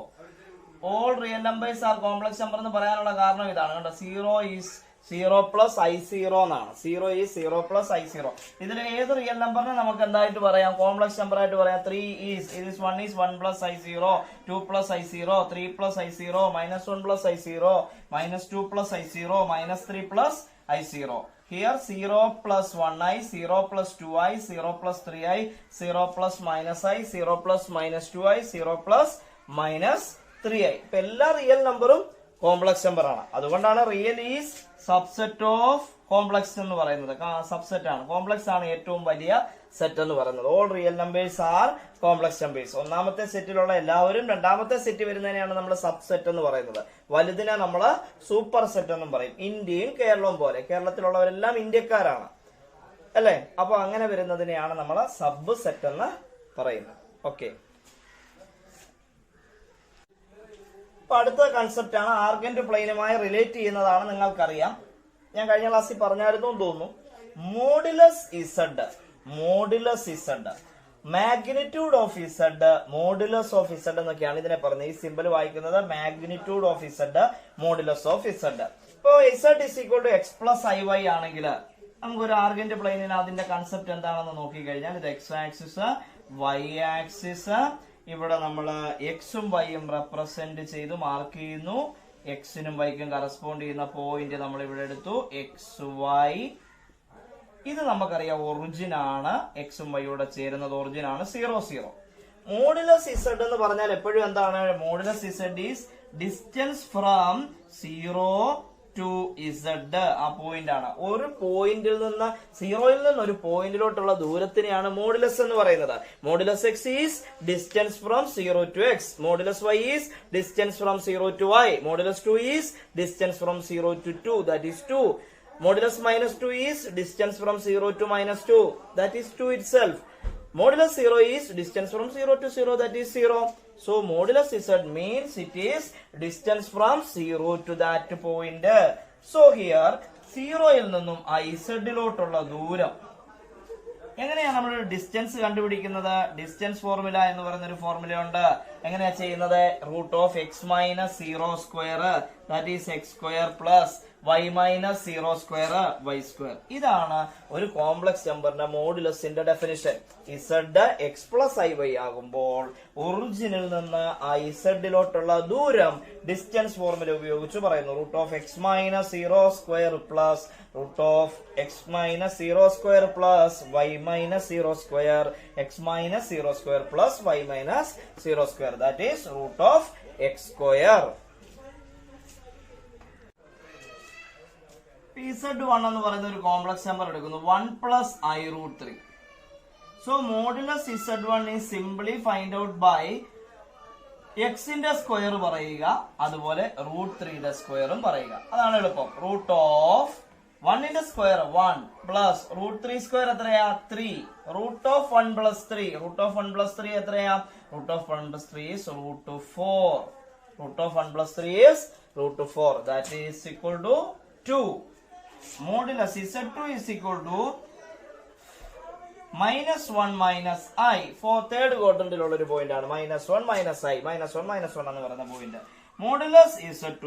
all real numbers are complex number എന്ന് പറയാനുള്ള കാരണം ഇതാണ്. കണ്ടോ, 0 ഈസ് 0 + I0 എന്നാണ്. 0 ഈസ് 0 + I0. ഇതിൽ ഏത് റിയൽ നമ്പറിനെ നമുക്ക് എന്തായിട്ട് പറയാം? കോംപ്ലക്സ് നമ്പർ ആയിട്ട് പറയാം. 3 is 1 is 1 + I0, 2 + I0, 3 + I0, -1 + I0, -2 + I0, -3 + I0. Here 0 + 1i, 0 + 2i, 0 + 3i, 0 + -i, 0 + -2i, 0 + -3i. ഇപ്പൊ എല്ലാ റിയൽ നമ്പറും കോംപ്ലക്സ് നമ്പർ ആണ്. അതുകൊണ്ടാണ് real is subset of complex എന്ന് പറയുന്നത്. സബ്സെറ്റ് ആണ്, കോംപ്ലക്സ് ആണ് ഏറ്റവും വലിയ സെറ്റ് എന്ന് പറയുന്നത്. All real numbers are complex numbers. ഒന്നാമത്തെ സെറ്റിലുള്ള എല്ലാവരും രണ്ടാമത്തെ സെറ്റ് വരുന്നതിനെയാണ് നമ്മൾ സബ്സെറ്റ് എന്ന് പറയുന്നത്. വലുതിനെ നമ്മൾ സൂപ്പർ സെറ്റ് എന്നും പറയും. ഇന്ത്യയും കേരളവും പോലെ, കേരളത്തിലുള്ളവരെല്ലാം ഇന്ത്യക്കാരാണ് അല്ലെ. അപ്പൊ അങ്ങനെ വരുന്നതിനെയാണ് നമ്മൾ സബ് സെറ്റ് എന്ന് പറയുന്നത്. ഓക്കെ, അടുത്ത കൺസെപ്റ്റ് ആണ് ആർഗന്റ് പ്ലെയിനുമായി റിലേറ്റ് ചെയ്യുന്നതാണ്. നിങ്ങൾക്കറിയാം, ഞാൻ കഴിഞ്ഞ ക്ലാസ്സിൽ പറഞ്ഞായിരുന്നു തോന്നുന്നു. Modulus Z, magnitude of Z, modulus of Z എന്നൊക്കെയാണ് ഇതിനെ പറയുന്നത്. ഈ സിമ്പിൾ വായിക്കുന്നത് magnitude of Z, modulus of Z. ഇപ്പൊ Z is equal to X plus IY ആണെങ്കിൽ നമുക്കൊരു ആർഗന്റ് പ്ലെയിനിന് അതിന്റെ കൺസെപ്റ്റ് എന്താണെന്ന് നോക്കിക്കഴിഞ്ഞാൽ ഇത് എക്സ് ആക്സിസ്, വൈ ആക്സിസ്, ഇവിടെ നമ്മൾ എക്സും വൈയും റെപ്രസെന്റ് ചെയ്ത് മാർക്ക് ചെയ്യുന്നു. എക്സിനും വൈക്കും കറസ്പോണ്ട് ചെയ്യുന്ന പോയിന്റ് നമ്മൾ ഇവിടെ എടുത്തു. എക്സ് വൈ, ഇത് നമുക്കറിയാം ഒറിജിൻ ആണ്. എക്സും വൈയോടെ ചേരുന്നത് ഒറിജിൻ ആണ്. 0 0. മോഡുലസ് ഇസഡ് എന്ന് പറഞ്ഞാൽ എപ്പോഴും എന്താണ്? Modulus Z is distance from 0 to Z. ആ പോയിന്റ് ആണ്. ഒരു പോയിന്റിൽ നിന്ന്, 0യിൽ നിന്ന് ഒരു പോയിന്റിലോട്ടുള്ള ദൂരത്തിനെയാണ് മോഡുലസ് എന്ന് പറയുന്നത്. Modulus X is distance from 0 to X. Modulus Y is distance from 0 to Y. Modulus 2 is distance from 0 to 2, that is 2. Modulus -2 is distance from 0 to -2, that is 2 itself. Modulus 0 is distance from 0 to 0, that is 0. So modulus Z means it is distance from 0 to that point. So here 0യിൽ നിന്നും IZ-ലോട്ടുള്ള ദൂരം എങ്ങനെയാണ് നമ്മൾ distance കണ്ടുപിടിക്കുന്നത്? Distance formula എന്ന് പറയുന്ന ഒരു formula ഉണ്ട്. എങ്ങനെയാ ചെയ്യുന്നത്? √(x-0²), that is x² plus y minus 0² y². ഇതാണ് ഒരു കോംപ്ലക്സ് നമ്പറിന്റെ മോഡുലസിന്റെ definition. Z x plus iy ആകുമ്പോൾ ഒറിജിനിൽ നിന്ന് IZ-ലോട്ടുള്ള ദൂരം ഡിസ്റ്റൻസ് ഫോർമുല ഉപയോഗിച്ച് പറയുന്നു. √(x-0² plus √(x-0² plus y minus 0², x-0² plus y minus 0², that is √(x²). Z1 എന്ന് പറയുന്ന ഒരു കോംപ്ലക്സ് നമ്പർ എടുക്കുന്നു. 1 plus I√3. So modulus Z1 is simply find out by എക്സിന്റെ സ്ക്വയർ പറയുക, അതുപോലെ √3യുടെ സ്ക്വയറും പറയുക. അതാണ് എളുപ്പം. √(1)ന്റെ സ്ക്വയർ 1 പ്ലസ് √3² എത്രയാ? 3. √(1 plus 3). √(1 plus 3 എത്രയാ? √(1 plus 3 is √4. √(1 plus 3 is √4. That is equal to 2. Modulus Z2 is equal to -1 minus I. For third quadrant ഒരു പോയിന്റ് ആണ്. -1 minus I. -1 എന്ന് പറയുന്ന point. Modulus Z2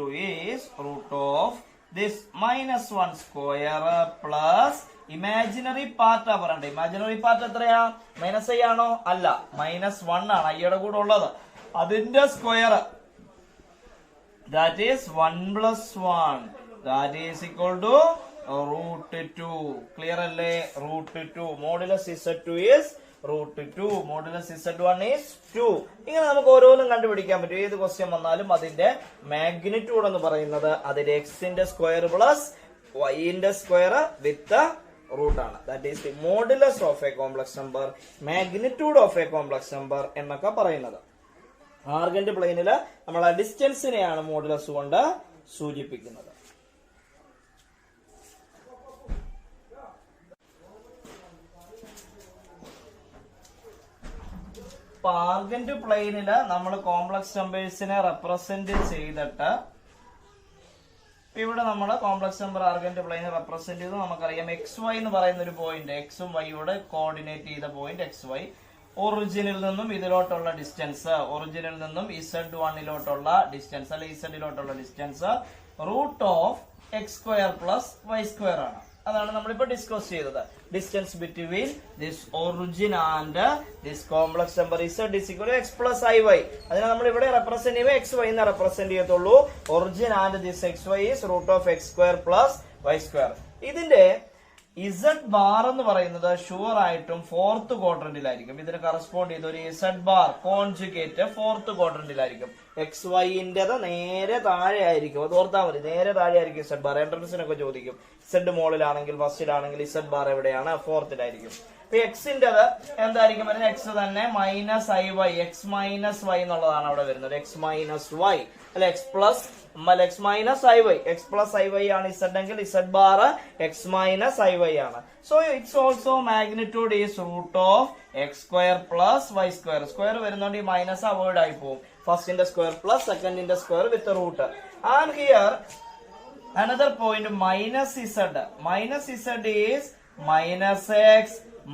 is √(this -1 square plus imaginary part ആ പറയണ്ടേ. Imaginary part എത്രയാ? -I ആണോ? അല്ല, -1 ആണ് ഐയുടെ കൂടെ ഉള്ളത്. അതിന്റെ square, that is 1 plus 1, that is equal to √2. Clear അല്ലേ? √2. Modulus Z2 is √2. Modulus Z1 is 2. ഇങ്ങനെ നമുക്ക് ഓരോന്നും കണ്ടുപിടിക്കാൻ പറ്റും. ഏത് ക്വസ്റ്റ്യൻ വന്നാലും അതിന്റെ മാഗ്നിറ്റ്യൂഡ് എന്ന് പറയുന്നത് അതിന്റെ എക്സിന്റെ സ്ക്വയർ പ്ലസ് വൈന്റെ സ്ക്വയർ വിത്ത് റൂട്ട് ആണ്. That is the modulus of a complex number, magnitude of a complex number എന്നൊക്കെ പറയുന്നത്. ആർഗന്റ് പ്ലെയിനില് നമ്മൾ ആ ഡിസ്റ്റൻസിനെയാണ് മോഡുലസ് കൊണ്ട് സൂചിപ്പിക്കുന്നത്. ഇപ്പൊ ആർഗന്റ് പ്ലെയിനില് നമ്മൾ കോംപ്ലക്സ് നമ്പേഴ്സിനെ റെപ്രസെന്റ് ചെയ്തിട്ട് ഇവിടെ നമ്മൾ കോംപ്ലക്സ് നമ്പർ ആർഗന്റ് പ്ലെയിനെ റെപ്രസെന്റ് ചെയ്ത് നമുക്കറിയാം എക്സ് വൈ എന്ന് പറയുന്ന ഒരു പോയിന്റ്, എക്സും വൈയോട് കോർഡിനേറ്റ് ചെയ്ത പോയിന്റ് എക്സ് വൈ. ഒറിജിനിൽ നിന്നും ഇതിലോട്ടുള്ള ഡിസ്റ്റൻസ്, ഒറിജിനിൽ നിന്നും Z1 ഡിസ്റ്റൻസ് അല്ലെ ഇസഡിലോട്ടുള്ള ഡിസ്റ്റൻസ് √(x²+y² ആണ്. അതാണ് നമ്മളിപ്പോ ഡിസ്കസ് ചെയ്തത്. Distance between this origin and this complex number Z x + iy. അതിനെ നമ്മൾ ഇവിടെ റെപ്രസെന്റ് ചെയ്യുമ്പോൾ എക്സ് വൈ എന്ന് റെപ്രസെന്റ് ചെയ്യത്തുള്ളൂ. Origin and this XY is √(x²+y²). ഇതിന്റെ Z ബാർ എന്ന് പറയുന്നത് ഷുവർ ആയിട്ടും ഫോർത്ത് ക്വാഡ്രന്റിലായിരിക്കും. ഇതിന് കറസ്പോണ്ട് ചെയ്ത ഒരു Z ബാർ കോൺജുഗേറ്റ് ഫോർത്ത് ക്വാഡ്രന്റിലായിരിക്കും. എക്സ് വൈൻ്റെത് നേരെ താഴെ ആയിരിക്കും. അത് ഓർത്താൽ മതി, നേരെ താഴെ ആയിരിക്കും Z ബാർ. എൻട്രൻസിനൊക്കെ ചോദിക്കും Z മോളിലാണെങ്കിൽ ഫസ്റ്റിലാണെങ്കിൽ Z ബാർ എവിടെയാണ്? ഫോർത്തിലായിരിക്കും. ഇപ്പൊ എക്സിൻ്റെത് എന്തായിരിക്കും വരുന്നത്? എക്സ് തന്നെ -iy, എക്സ് മൈനസ് വൈ എന്നുള്ളതാണ് അവിടെ വരുന്നത്. എക്സ് മൈനസ് വൈ അല്ലെ, X minus iy. X plus iy ആണ് Z എങ്കിൽ Z bar X minus iy ആണ്. So its also magnitude is √(x²+y²). Square വരുന്നോണ്ട് ഈ മൈനസ് അവോയ്ഡ് ആയി പോകും. ഫസ്റ്റിന്റെ സ്ക്വയർ പ്ലസ് സെക്കൻഡിന്റെ square with root. And here another point -z. -z is -x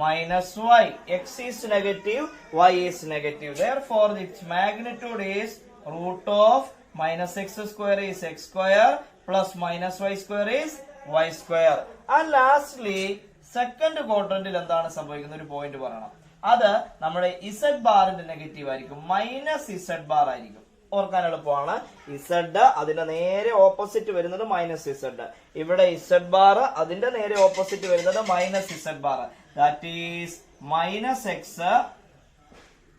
minus y. X is negative, y is negative. Therefore, its magnitude is √(-x² is x² plus -y² is y². And lastly, second quadrant എന്താണ് സംഭവിക്കുന്ന ഒരു point പറയണം. അത് നമ്മുടെ Z ബാറിന്റെ negative ആയിരിക്കും, -Z bar ആയിരിക്കും. ഓർക്കാൻ എളുപ്പമാണ്. Z അതിന്റെ നേരെ ഓപ്പോസിറ്റ് വരുന്നത് -Z. ഇവിടെ Z ബാർ അതിന്റെ നേരെ ഓപ്പോസിറ്റ് വരുന്നത് -Z bar. That is -x,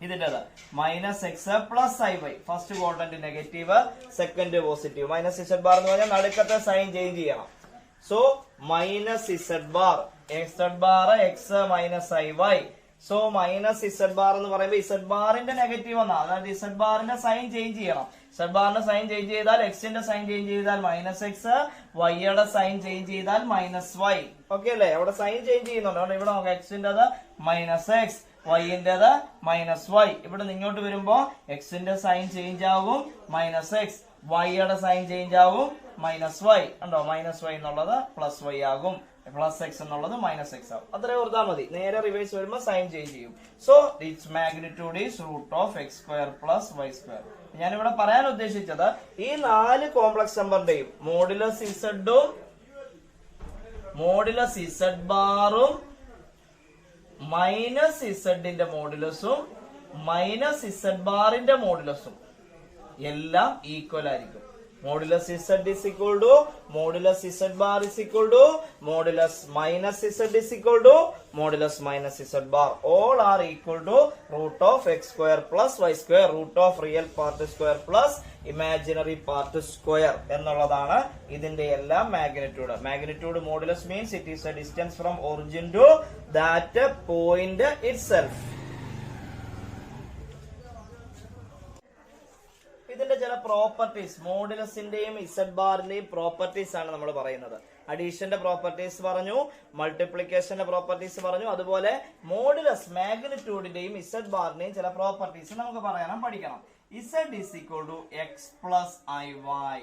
ഇതിൻ്റെത് -x plus iy. First quadrant negative, second positive. -Z bar എന്ന് പറഞ്ഞാൽ നടുക്കത്തെ സൈൻ ചേഞ്ച് ചെയ്യണം. So -Z bar, Z bar x -iy. So -Z bar എന്ന് പറയുമ്പോൾ Z ബാറിന്റെ negative എന്നാ, അതായത് Z ബാറിന്റെ സൈൻ ചേഞ്ച് ചെയ്യണം. Z ബാറിന്റെ സൈൻ ചേഞ്ച് ചെയ്താൽ എക്സിന്റെ സൈൻ ചേഞ്ച് ചെയ്താൽ -x, വൈയുടെ സൈൻ ചേഞ്ച് ചെയ്താൽ -y. ഓക്കെ അല്ലേ? അവിടെ സൈൻ ചേഞ്ച് ചെയ്യുന്നുണ്ട്. അവിടെ ഇവിടെ നോക്കാം, എക്സിൻ്റെത് -x, വൈൻ്റെത് -y. ഇവിടെ ഇങ്ങോട്ട് വരുമ്പോ എക്സിന്റെ സൈൻ ചേഞ്ച് ആകും -x, വൈയുടെ സൈൻ ചേഞ്ച് ആകും -y. ഉണ്ടോ? -y എന്നുള്ളത് +y ആകും, +x എന്നുള്ളത് -x ആവും. അത്രേ ഓർത്താൽ മതി. നേരെ റിവേഴ്സ് വരുമ്പോൾ സൈൻ ചേഞ്ച് ചെയ്യും. So its magnitude is √(x²+y²). ഞാനിവിടെ പറയാൻ ഉദ്ദേശിച്ചത് ഈ 4 കോംപ്ലക്സ് നമ്പറിന്റെയും മോഡുലസ് ഇസഡും മോഡുലസ് ഇസഡ് ബാറും -z മോഡുലസും -z ബാറിന്റെ മോഡുലസും എല്ലാം ഈക്വൽ ആയിരിക്കും. Modulus Z is equal to modulus Z bar is equal to modulus minus Z is equal to modulus minus Z bar. All are equal to √(x²+y²), root of real part square plus imaginary part square എന്നുള്ളതാണ് ഇതിന്റെ എല്ലാം magnitude. Magnitude modulus means it is a distance from origin to that point itself. ഇതിന്റെ ചില properties, മോഡുലസിന്റെയും z ബാറിന്റെയും properties ആണ് നമ്മൾ പറയുന്നത്. അഡീഷന്റെ പ്രോപ്പർട്ടീസ് പറഞ്ഞു, മൾട്ടിപ്ലിക്കേഷന്റെ പ്രോപ്പർട്ടീസ് പറഞ്ഞു, അതുപോലെ മോഡുലസ് മാഗ്നിറ്റ്യൂഡിന്റെയും ഇസഡ് ബാറിന്റെയും ചില പ്രോപ്പർട്ടീസ് നമുക്ക് പഠിക്കണം. Z is equal to X plus iy.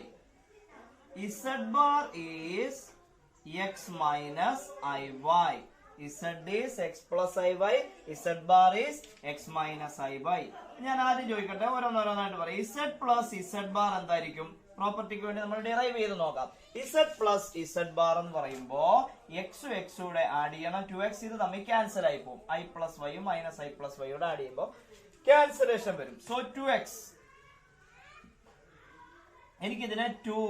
Z bar is x minus iy. Z is x plus iy, Z bar is x minus iy. ഞാൻ ആദ്യം ചോദിക്കട്ടെ, ഓരോന്നോരോന്നായിട്ട് പറയാം. Z plus Z bar എന്തായിരിക്കും? പ്രോപ്പർട്ടിക്ക് വേണ്ടി നമ്മൾ ഡിറൈവ് ചെയ്ത് നോക്കാം. Z plus Z bar എന്ന് പറയുമ്പോ എക്സും എക്സും കൂടെ ആഡ് ചെയ്യണം. 2x ഇത് തമ്മിൽ ക്യാൻസൽ ആയി പോകും. i plus y minus i plus y യോടെ ആഡ് ചെയ്യുമ്പോൾ ക്യാൻസലേഷൻ വരും. സോ 2x, എനിക്കിതിനെ 2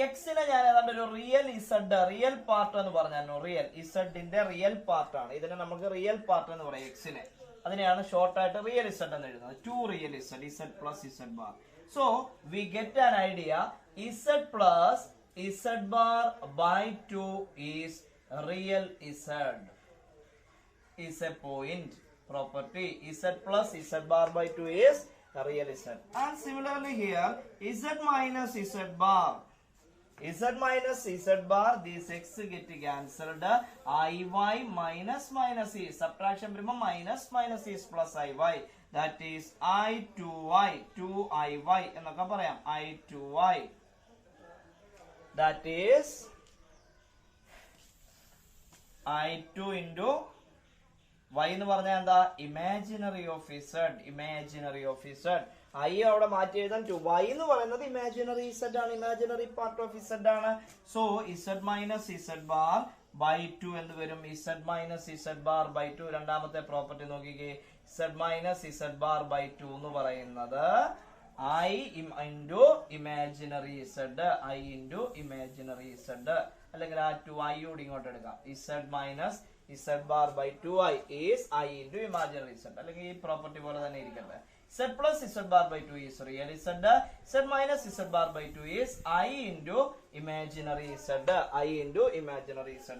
എക്സിനെ ഞാൻ ഏതാണ്ട് ഒരു റിയൽ ഇസഡ്, റിയൽ പാർട്ട് എന്ന് പറഞ്ഞാൽ റിയൽ ഇസഡിന്റെ റിയൽ പാർട്ട് ആണ്. ഇതിനെ നമുക്ക് റിയൽ പാർട്ട് എന്ന് പറയാം എക്സിനെ. അതിനെയാണ് ഷോർട്ട് ആയിട്ട് റിയൽ ഇസഡ് എന്ന് എഴുതുന്നത്. 2 real z, z plus z bar. So we get an idea. Z plus z bar by 2 is real z, is a point property. Z plus Z bar by 2 is real Z. And similarly here, Z minus Z bar Z minus Z bar, these x get cancelled. IY minus E. Subtraction വരുമ്പോൾ minus is plus IY. That is I2Y. 2IY എന്നൊക്കെ പറയാം. I2Y. That is I2 into y എന്ന് പറഞ്ഞാൽ എന്താ? Imaginary of Z. Imaginary of Z. I അവിടെ മാറ്റി എഴുതാൻ y എന്ന് പറയുന്നത് ഇമാജിനറി Z ആണ്. ഇമാജിനറി പാർട്ട് ഓഫ് Z ആണ്. So Z minus Z bar by 2 എന്ന് വരും. Z minus Z bar by 2. രണ്ടാമത്തെ പ്രോപ്പർട്ടി നോക്കിക്കേ. Z minus Z bar by 2 എന്ന് പറയുന്നത് I into imaginary Z. I into imaginary Z. അല്ലെങ്കിൽ ആ 2i യോട് ഇങ്ങോട്ട് എടുക്കാം. Z minus Z bar by 2i is I into imaginary Z. അല്ലെങ്കിൽ ഈ പ്രോപ്പർട്ടി പോലെ തന്നെ ഇരിക്കട്ടെ. Z plus Z bar by 2 is real Z. Z minus Z bar by 2 is I into imaginary Z. I into imaginary Z.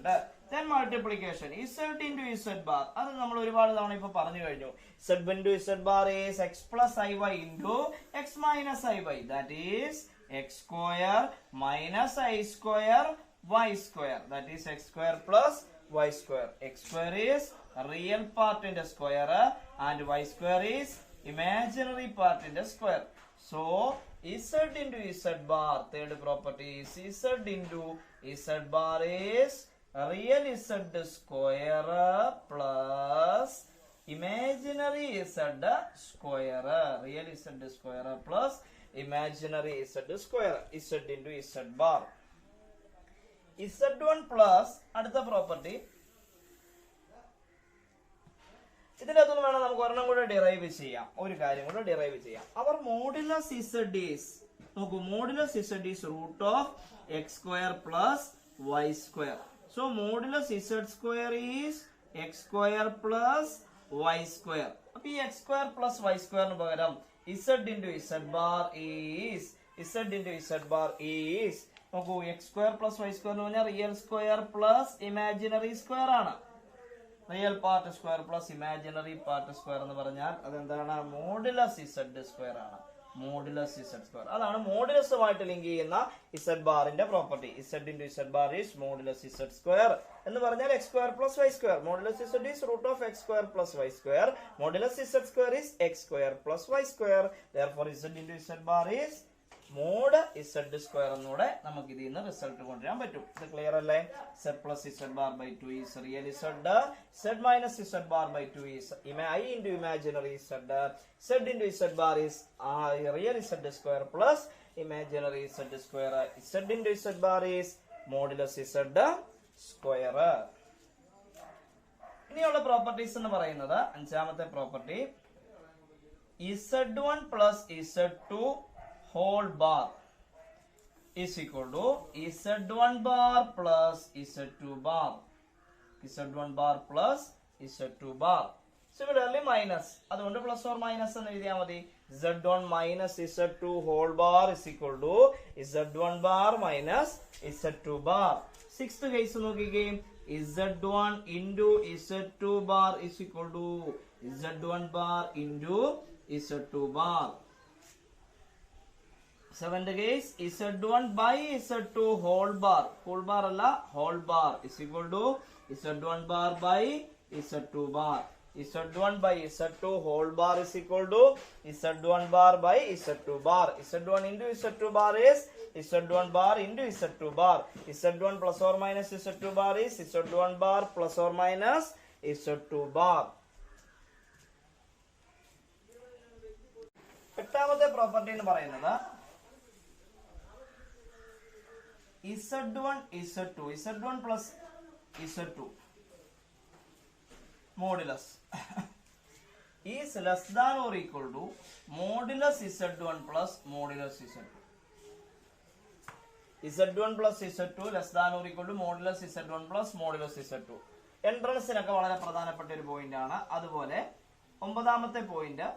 Then multiplication. Z into Z bar. അത് നമ്മൾ ഒരുപാട് തവണ ഇപ്പൊ പറഞ്ഞു കഴിഞ്ഞു. Z into Z bar is x plus IY into x minus IY. That is x square minus I square y square. That is x square plus y square. X square is real part in the square and y square is imaginary part in the square. So Z into Z bar, third property is Z into Z bar is real Z square plus imaginary Z square. Real Z square plus imaginary Z square. Z into Z bar. Z1 plus അടുത്ത property. ഇതിനകത്തുനിന്ന് വേണം നമുക്ക് ഒരെണ്ണം കൂടെ derive ചെയ്യാം. ഒരു കാര്യം കൂടെ ഡിറൈവ് ചെയ്യാം. അവർ മോഡുലസ് Z ഈസ്, നോക്കൂ, modulus Z is root of X square plus Y square. So modulus Z square is x square plus Y square. അപ്പൊ ഈ എക്സ് സ്ക്വയർ പ്ലസ് വൈ സ്ക്വയറിന് പകരം Z into Z bar is നോക്കൂ, X square plus Y square എന്ന് പറഞ്ഞാൽ real square plus imaginary square ആണ്. Real part square plus imaginary part square എന്ന് പറഞ്ഞാൽ അതെന്താണ്? മോഡുലസ് Z സ്ക്വയർ ആണ്. Modulus Z square. അതാണ് മോഡുലസുമായിട്ട് ലിങ്ക് ചെയ്യുന്ന Z ബാറിന്റെ property. Z into Z bar is modulus Z square എന്ന് പറഞ്ഞാൽ X square plus Y square. Modulus Z is root of X square plus Y square. Modulus Z square is X square plus Y square. Therefore Z into Z bar is mod Z square എന്നൂടെ നമുക്ക് ഇതിൽ നിന്ന് result കൊണ്ടുവരാൻ പറ്റും. ഇത് clear അല്ലേ? Z plus Z bar by 2 is real Z. Z minus Z bar by 2 is I into imaginary Z. Z into Z bar is real Z square plus imaginary Z square. Z into Z bar is modulus Z square. ഇനിയുള്ള properties എന്ന് പറയുന്നത് അഞ്ചാമത്തെ property, Z1 plus Z2 whole bar is equal to Z1 bar plus Z2 bar. Z1 bar plus Z2 bar. Similarly minus. അതുകൊണ്ട് plus or minus എന്ന് എഴുതിയാൽ മതി. Z1 minus Z2 whole bar is equal to Z1 bar minus Z2 bar. Sixth case നോക്കിക്കേ. Z1 into Z2 bar is equal to Z1 bar into Z2 bar. Seventh case, Z1 by Z2 whole bar. Whole bar alla, whole bar is equal to Z1 bar by Z2 bar. Z1 by Z2 whole bar is equal to Z1 bar by Z2 bar. Z1 into Z2 bar is Z1 bar into Z2 bar. Z1 plus or minus Z2 bar is Z1 bar plus or minus Z2 bar. എട്ടാമത്തെ property എന്ന് പറയുന്നത് Z1 plus Z2 modulus is less than or equal to modulus Z1 plus modulus Z2. Z1 plus Z2 less than or equal to modulus Z1 plus modulus Z2. എൻട്രൻസിനൊക്കെ വളരെ പ്രധാനപ്പെട്ട ഒരു point ആണ്. അതുപോലെ ഒമ്പതാമത്തെ point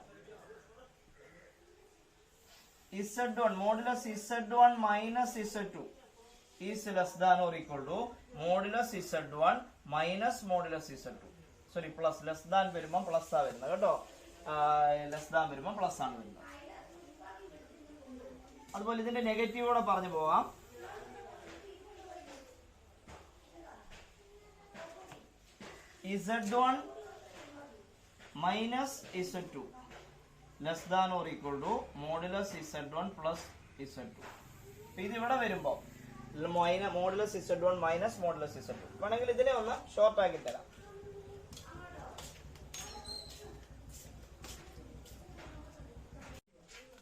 Z1 modulus Z1 minus Z2 is less than or equal to modulus Z1 minus modulus Z2. Sorry, plus less than വരുമ്പോൾ plus ആ വരുന്നത് കേട്ടോ. ലെസ് ദാൻ വരുമ്പോൾ പ്ലസ് ആണ് വരുന്നത്. അതുപോലെ ഇതിന്റെ നെഗറ്റീവ് കൂടെ പറഞ്ഞു പോവാം. Z1 minus Z2 less than or equal to modulus Z1 plus Z2. ഇത് ഇവിടെ വരുമ്പോ modulus Z1 minus modulus Z2. വേണമെങ്കിൽ ഇതിനെ ഒന്ന് ഷോർട്ട് ആക്കി തരാം.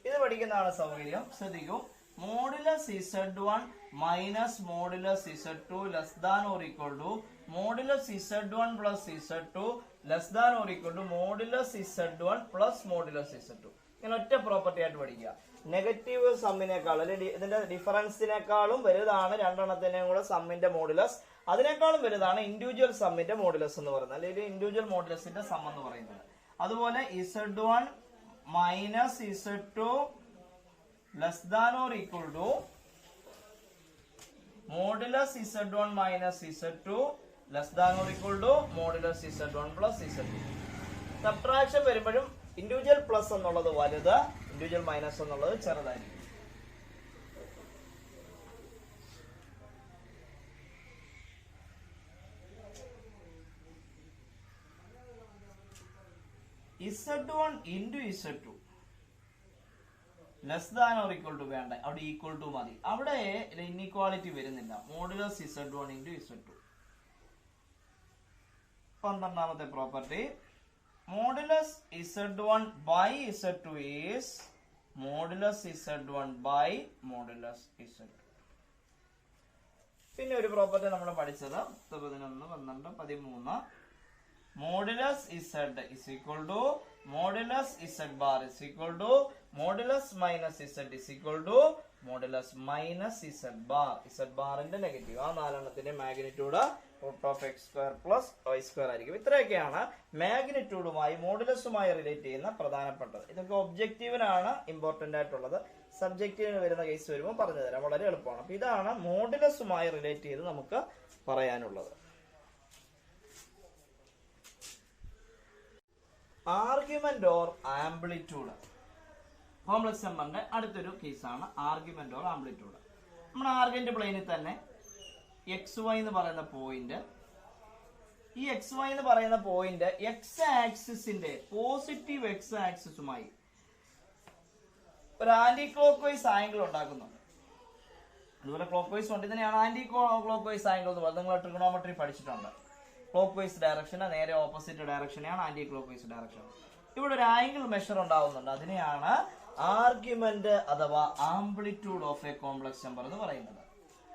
ഇത് പഠിക്കുന്നതാണ് സൗകര്യം. ശ്രദ്ധിക്കൂ. Modulus Z1 minus modulus Z2 less than or equal to modulus Z1 plus Z2 less than or equal to modulus Z1 plus modulus Z2. ഇങ്ങനെ ഒറ്റ പ്രോപ്പർട്ടി ആയിട്ട് പഠിക്കുക. നെഗറ്റീവ് സമ്മിനേക്കാൾ അല്ലെങ്കിൽ ഇതിന്റെ ഡിഫറൻസിനേക്കാളും വലുതാണ് രണ്ടെണ്ണത്തിന്റെയും കൂടെ സമ്മിന്റെ മോഡുലസ്. അതിനേക്കാളും വലുതാണ് ഇൻഡിവിജ്വൽ സമ്മിന്റെ മോഡുലസ് എന്ന് പറയുന്നത്, അല്ലെങ്കിൽ ഇൻഡിവിജ്വൽ മോഡുലസിന്റെ സം എന്ന് പറയുന്നത്. അതുപോലെ Z1 minus Z2 less than or equal to modulus Z1 minus Z2 less than or equal to modulus Z1 plus Z2. Subtraction വരുമ്പോഴും ഇൻഡിവിജ്വൽ പ്ലസ് എന്നുള്ളത് വലുത്, ഇൻഡിവിജ്വൽ മൈനസ് എന്നുള്ളത് ചെറുതായിരിക്കും. Z1 into Z2 less than or equal to വേണ്ട, അവിടെ equal to മതി. അവിടെ inequality വരുന്നില്ല. Modulus Z1 into Z2. 12ാമത്തെ property, modulus Z1 by Z2 is modulus Z1 by modulus Z2. പിന്നെ ഒരു പ്രോപ്പർട്ടി നമ്മൾ പഠിച്ചത് 11, 12, 13. Modulus Z is equal to modulus Z bar is equal to modulus minus Z is equal to modulus minus Z bar. Z ബാറിന്റെ negative ആ നാലെണ്ണത്തിന്റെ magnitude √(x² + y² ആയിരിക്കും. ഇത്രയൊക്കെയാണ് മാഗ്നിറ്റ്യൂഡുമായി മോഡുലസുമായി relate ചെയ്യുന്ന പ്രധാനപ്പെട്ടത്. ഇതൊക്കെ ഒബ്ജക്റ്റീവിനാണ് ഇമ്പോർട്ടന്റ് ആയിട്ടുള്ളത്. സബ്ജക്റ്റീവിന് വരുന്ന കേസ് വരുമ്പോൾ പറഞ്ഞു തരാം, വളരെ എളുപ്പമാണ്. അപ്പൊ ഇതാണ് മോഡുലസുമായി റിലേറ്റ് ചെയ്ത് നമുക്ക് പറയാനുള്ളത്. Argument or amplitude. കോംപ്ലക്സ് നമ്പറിന്റെ അടുത്തൊരു കേസാണ് ആർഗ്യുമെന്റ് ഓർ ആംപ്ലിറ്റ്യൂഡ്. നമ്മുടെ ആർഗ്യുമെന്റ് പ്ലെയിനിൽ തന്നെ XY എന്ന് പറയുന്ന പോയിന്റ്, ഈ XY എന്ന് പറയുന്ന പോയിന്റ് എക്സ് ആക്സിസിന്റെ പോസിറ്റീവ് എക്സ് ആക്സിസുമായി ഒരു ആന്റി ക്ലോക്ക് വൈസ് ആംഗിൾ ഉണ്ടാക്കുന്നുണ്ട്. അതുപോലെ ക്ലോക്ക് വൈസ് ഉണ്ട്. ഇതിനെയാണ് ആന്റി ക്ലോക്ക് വൈസ് ആംഗിൾ എന്ന് പറയുന്നത്. നിങ്ങൾ ട്രിഗണോമെട്രി പഠിച്ചിട്ടുണ്ട്. ക്ലോക്ക് വൈസ് ഡയറക്ഷന് നേരെ ഓപ്പോസിറ്റ് ഡയറക്ഷനെയാണ് ആന്റി ക്ലോക്ക് വൈസ് ഡയറക്ഷൻ. ഇവിടെ ഒരു ആംഗിൾ മെഷർ ഉണ്ടാവുന്നുണ്ട്. അതിനെയാണ് ആർഗ്യുമെന്റ് അഥവാ amplitude of a complex number എന്ന് പറയുന്നത്.